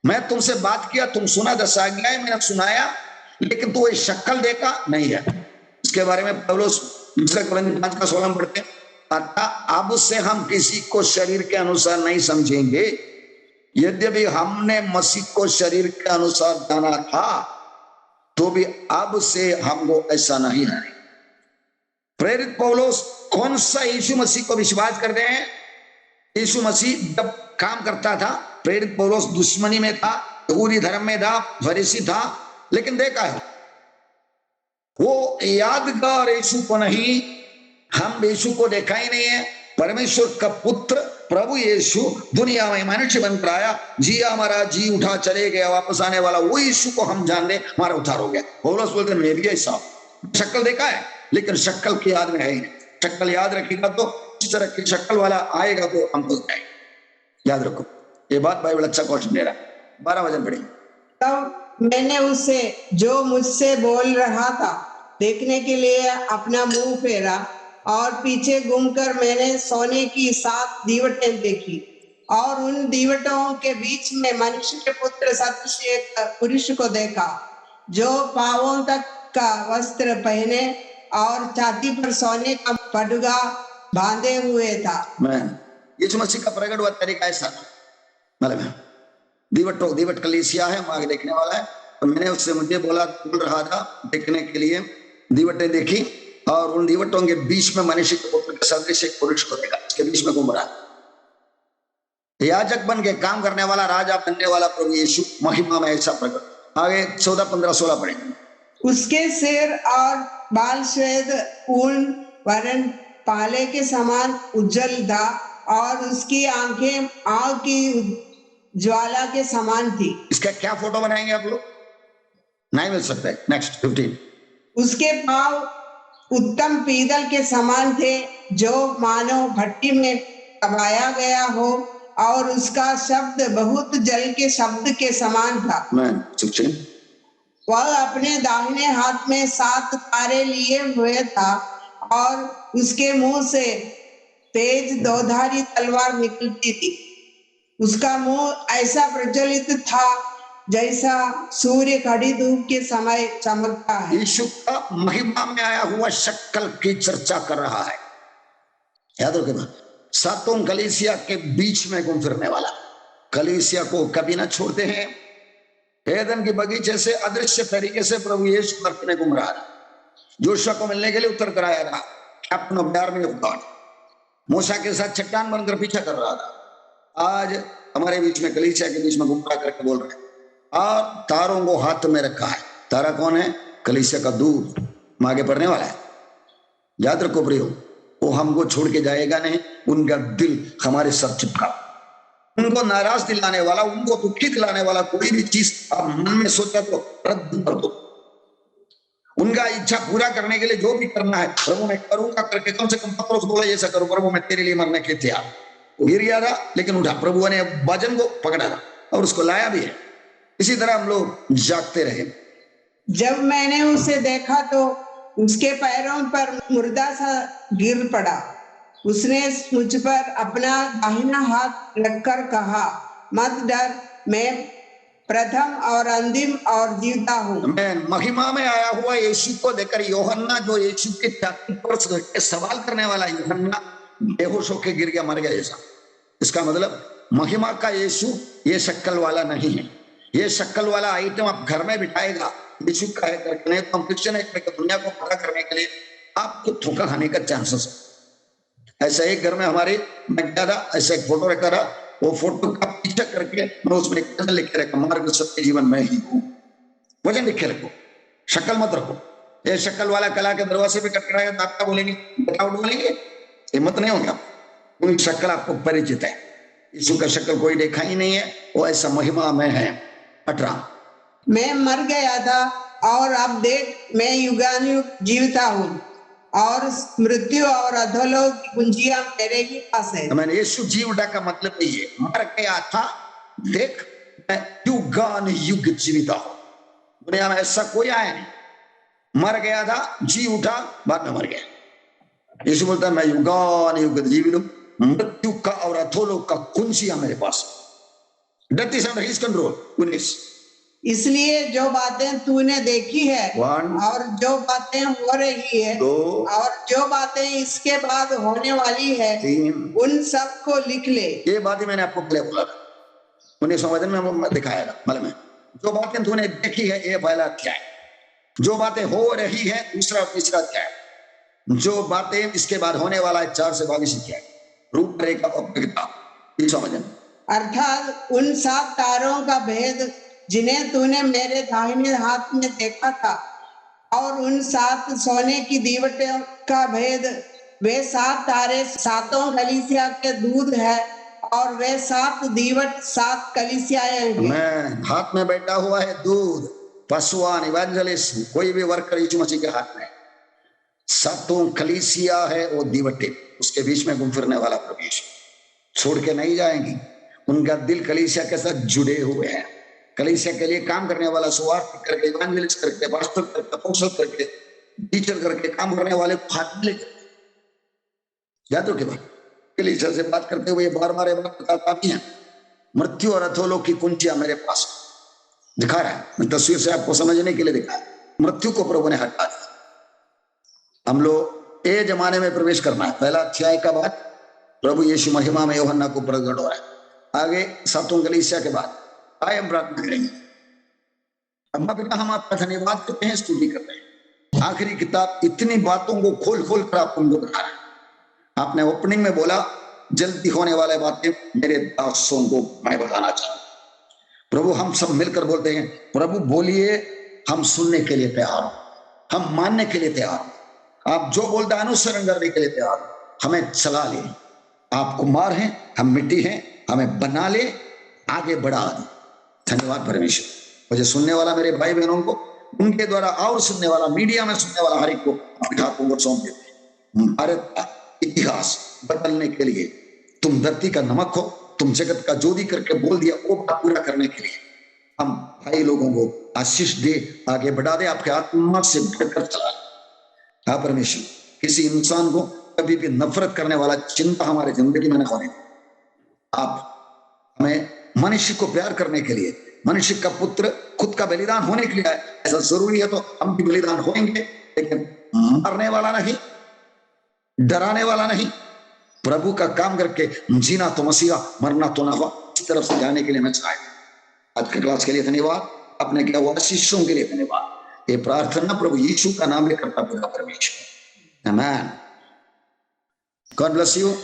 मैं तुमसे बात किया, तुम सुना, 10 आज्ञाएं मैंने सुनाया, लेकिन तू ये शक्ल देखा नहीं है। इसके बारे में पौलुस 2 कोरिन्थियों 5 का 16 पढ़ते हैं, अतः अब से हम किसी को शरीर के अनुसार नहीं समझेंगे, यद्यपि हमने मसीह को शरीर के अनुसार जाना था, तो भी अब से हमको ऐसा नहीं है। प्रेरित पौलुस कौन सा यीशु मसीह को विश्वास करते हैं? यीशु मसीह जब काम करता था, प्रेरित पौलुस दुश्मनी में था, यहूदी धर्म में था, फरीसी था, लेकिन देखा है वो यादगार यीशु को नहीं, हम यीशु को देखा ही नहीं है। परमेश्वर का पुत्र प्रभु यीशु दुनिया में मनुष्य बनकर आया, जिया मरा, जी उठा, चले गया, वापस आने वाला वो यीशु को हम जान ले, हमारा उद्धार हो गया। पौलुस बोलते हैं मैं भी ऐसा शक्ल देखा है लेकिन शक्ल की याद में है ही नहीं। शक्ल याद रखेगा तो इस तरह की शक्ल वाला आएगा तो हम तो जाएंगे। याद रखो ये बात, बाइबल अच्छा क्वेश्चन दे रहा है। 12 वचन पढ़िए। तब मैंने उससे जो मुझसे बोल रहा था देखने के लिए अपना मुंह फेरा, और पीछे घूमकर मैंने सोने की 7 दीवटें देखी, और उन दीवटों के बीच में मनुष्य के पुत्र सदृश एक पुरुष को देखा, जो पांवों तक का वस्त्र पहने और छाती पर सोने का पटुका बांधे हुए था। मैं यीशु मसीह का प्रकट हुआ तरीका ऐसा, मतलब दीवट कलीसिया है, हम आगे देखने वाला है। तो मैंने उससे मुझे बोल रहा था देखने के लिए, दीवटें देखी और उन दीवटों के बीच में मनुष्य के पुत्र के सदृश एक पुरुष को देखा, इसके बीच में घूम रहा। याजक बन के काम करने वाला, राजा बनने वाला प्रभु यीशु महिमा में ऐसा प्रकट। आगे 14, 15, 16 पढ़ेंगे। उसके सिर और बाल श्वेत ऊन वरण पाले के समान उज्जवल था, और उसकी आंखें आग की ज्वाला के समान थी। इसका क्या फोटो बनाएंगे आप लोग? नहीं मिल सकता है। नेक्स्ट 15। उसके पांव उत्तम पीतल के समान थे, जो मानो भट्टी में दबाया गया हो, और उसका शब्द बहुत जल के शब्द के समान था। मैं 16। वह अपने दाहिने हाथ में 7 तारे लिए हुए था, और उसके मुंह से तेज दोधारी तलवार निकलती थी। उसका मुंह ऐसा प्रज्वलित था जैसा सूर्य खड़ी धूप के समय चमकता है। यीशु का महिमा में आया हुआ शक्ल की चर्चा कर रहा है। याद रखना, 7 कलीसिया के बीच में घूम फिरने वाला, कलीसिया को कभी ना छोड़ते हैं। एदन के बगीचे से अदृश्य तरीके से प्रभु यीशु धरती में घूम रहा था। जोशुआ को मिलने के लिए उत्तर कर आया था, captain of the army of God. Musa के साथ चट्टान बनकर पीछा कर रहा था। आज हमारे बीच में, कलीसिया के बीच में घूम रहा करके बोल रहे हैं, और तारों को हाथ में रखा है। तारा कौन है? कलीसिया का दूत, आगे पढ़ने वाला है। याद रखो प्रियो, वो हमको छोड़ के जाएगा नहीं। उनका दिल हमारे साथ चिपका, उनको नाराज दिलाने वाला, उनको दुखी दिलाने वाला कोई भी चीज आप मन में सोचा तो रद्द कर दो। उनका इच्छा पूरा करने के लिए जो भी करना है, प्रभु मैं करूंगा करके, कम से कम पत्रोस बोला ऐसा करो, प्रभु मैं तेरे लिए मरने के तैयार। वो गिर गया था लेकिन उठा, प्रभु ने वजन को पकड़ा था और उसको लाया भी है। इसी तरह हम लोग जागते रहे। जब मैंने उसे देखा तो उसके पैरों पर मुर्दा सा गिर पड़ा। उसने मुझ पर अपना दाहिना हाथ रखकर कहा, मत डर, मैं प्रथम और अंतिम और जीवता हूँ। मैं महिमा में आया हुआ यीशु को देखकर यूहन्ना, जो यीशु के छाती पर सवाल करने वाला यूहन्ना, बेहोश होकर गिर गया, मर गया जैसा। इसका मतलब महिमा का यीशु ये शक्ल वाला नहीं है। ये शक्ल वाला आइटम आप घर में बिठाएगा यीशु का है करके, नहीं तो हम क्रिश्चियन दुनिया को खड़ा करने के लिए आपको धोखा खाने का चांसेस है। ऐसा एक घर में हमारे, मैं क्या था, ऐसा एक फोटो रखा था, वो फोटो का पीछा करके मैं उसमें लिख के रखा, मार्ग सत्य जीवन में ही हूँ। वजन लिखे रखो, शक्ल मत रखो। ये शक्ल वाला कला के दरवाजे पे कटराया तो आपका बोलेंगे, बताओ बोलेंगे, हिम्मत नहीं होगा। उनकी शक्ल आपको परिचित है। यीशु का शक्ल कोई देखा ही नहीं है, वो ऐसा महिमा में है। 18। मैं मर गया था और अब देख मैं युगानुयुग जीवता हूँ, और मृत्यु और अधोलोक की कुंजियां मेरे ही पास है। मैंने यीशु जी उठा का मतलब ये, मर गया था, देख मैं युगानुयुग जीविता हूं। दुनिया में ऐसा कोई आया नहीं, मर गया था, जी उठा, बाद में मर गया। यीशु बोलता है मैं युगानुयुग जीवित हूं, मृत्यु का और अधोलोक का कुंजियां मेरे पास। Death is under his control. 19। इसलिए जो बातें तूने देखी है, और जो बातें हो रही है, और जो बातें इसके बाद होने वाली है, उन सब को लिख ले। ये बात ही मैंने आपको पहले बोला था, 19 वचन में दिखाया था। मतलब जो बातें तूने देखी है, ये पहला अध्याय। जो बातें हो रही है, दूसरा और तीसरा अध्याय। जो बातें इसके बाद होने वाला है, 4 से 22 अध्याय। रूपरेखा और प्रगटा, 3 वचन। अर्थात उन 7 तारों का भेद जिन्हें तूने मेरे दाहिने हाथ में देखा था, और उन 7 सोने की दीवटों का भेद, वे 7 तारे 7 कलीसिया के दूध है, और वे 7 दीवट 7 कलीसियाएं हैं। मैं हाथ में बैठा हुआ है दूध, पशुआन इवेंजलिस्ट, कोई भी वर्कर यीशु मसीह के हाथ में। 7 कलीसिया है वो दीवटे, उसके बीच में घूम फिरने वाला प्रभु यीशु, छोड़ के नहीं जाएंगी। उनका दिल कलीसिया के साथ जुड़े हुए हैं। कलीसिया के लिए काम करने वाला, सुवार्थ करके, इवेंजलिस्ट करके, पास्टर करके, अपोस्टल करके, टीचर करके काम करने वाले हाथ में लेकर, याद रखिए भाई, कलीसिया से बात करते हुए बार बार बताता भी है, मृत्यु और अधोलोक की कुंजियां मेरे पास दिखा रहा है। मैं तस्वीर से आपको समझने के लिए दिखा, मृत्यु को प्रभु ने हटा दिया। हम लोग ये जमाने में प्रवेश करना है। पहला अध्याय का बाद प्रभु यीशु महिमा में यूहन्ना को प्रकट हो रहा है। आगे 7 कलीसिया के बाद आए हम प्रार्थना करेंगे। अम्मा पिता, हम आपका धन्यवाद करते हैं, स्तुति करते हैं। आखिरी किताब इतनी बातों को खोल खोल कर आप उनको बता रहे हैं। आपने ओपनिंग में बोला जल्दी होने वाले बातें मेरे दासों को मैं बताना चाहूँ। प्रभु हम सब मिलकर बोलते हैं, प्रभु बोलिए, हम सुनने के लिए तैयार हो, हम मानने के लिए तैयार हो, आप जो बोलते हैं अनुसरण करने के लिए तैयार हो। हमें चला ले, आप कुमार हैं, हम मिट्टी हैं, हमें बना ले, आगे बढ़ा दे। धन्यवाद परमेश्वर। मुझे सुनने वाला मेरे भाई बहनों को, उनके द्वारा और सुनने वाला, मीडिया में सुनने वाला हर एक को अपने हाथों को सौंप देते हैं। भारत का इतिहास बदलने के लिए तुम धरती का नमक हो, तुम जगत का ज्योति करके बोल दिया, वो पूरा करने के लिए हम भाई लोगों को आशीष दे, आगे बढ़ा दे, आपके आत्मा से बढ़कर चला। हाँ परमेश्वर, किसी इंसान को कभी भी नफरत करने वाला चिंता हमारे जिंदगी में न होने। आप हमें मनुष्य को प्यार करने के लिए, मनुष्य का पुत्र खुद का बलिदान होने के लिए आए, ऐसा जरूरी है तो हम भी बलिदान होंगे, लेकिन मारने वाला नहीं, डराने वाला नहीं। प्रभु का काम करके जीना तो मसीहा, मरना तो नफा, इस तरफ से जाने के लिए मैं चाहे। आज के क्लास के लिए धन्यवाद, अपने क्या हुआ शिष्यों के लिए धन्यवाद। ये प्रार्थना प्रभु यीशु का नाम लेकर करता पिता परमेश्वर, आमीन। God bless you.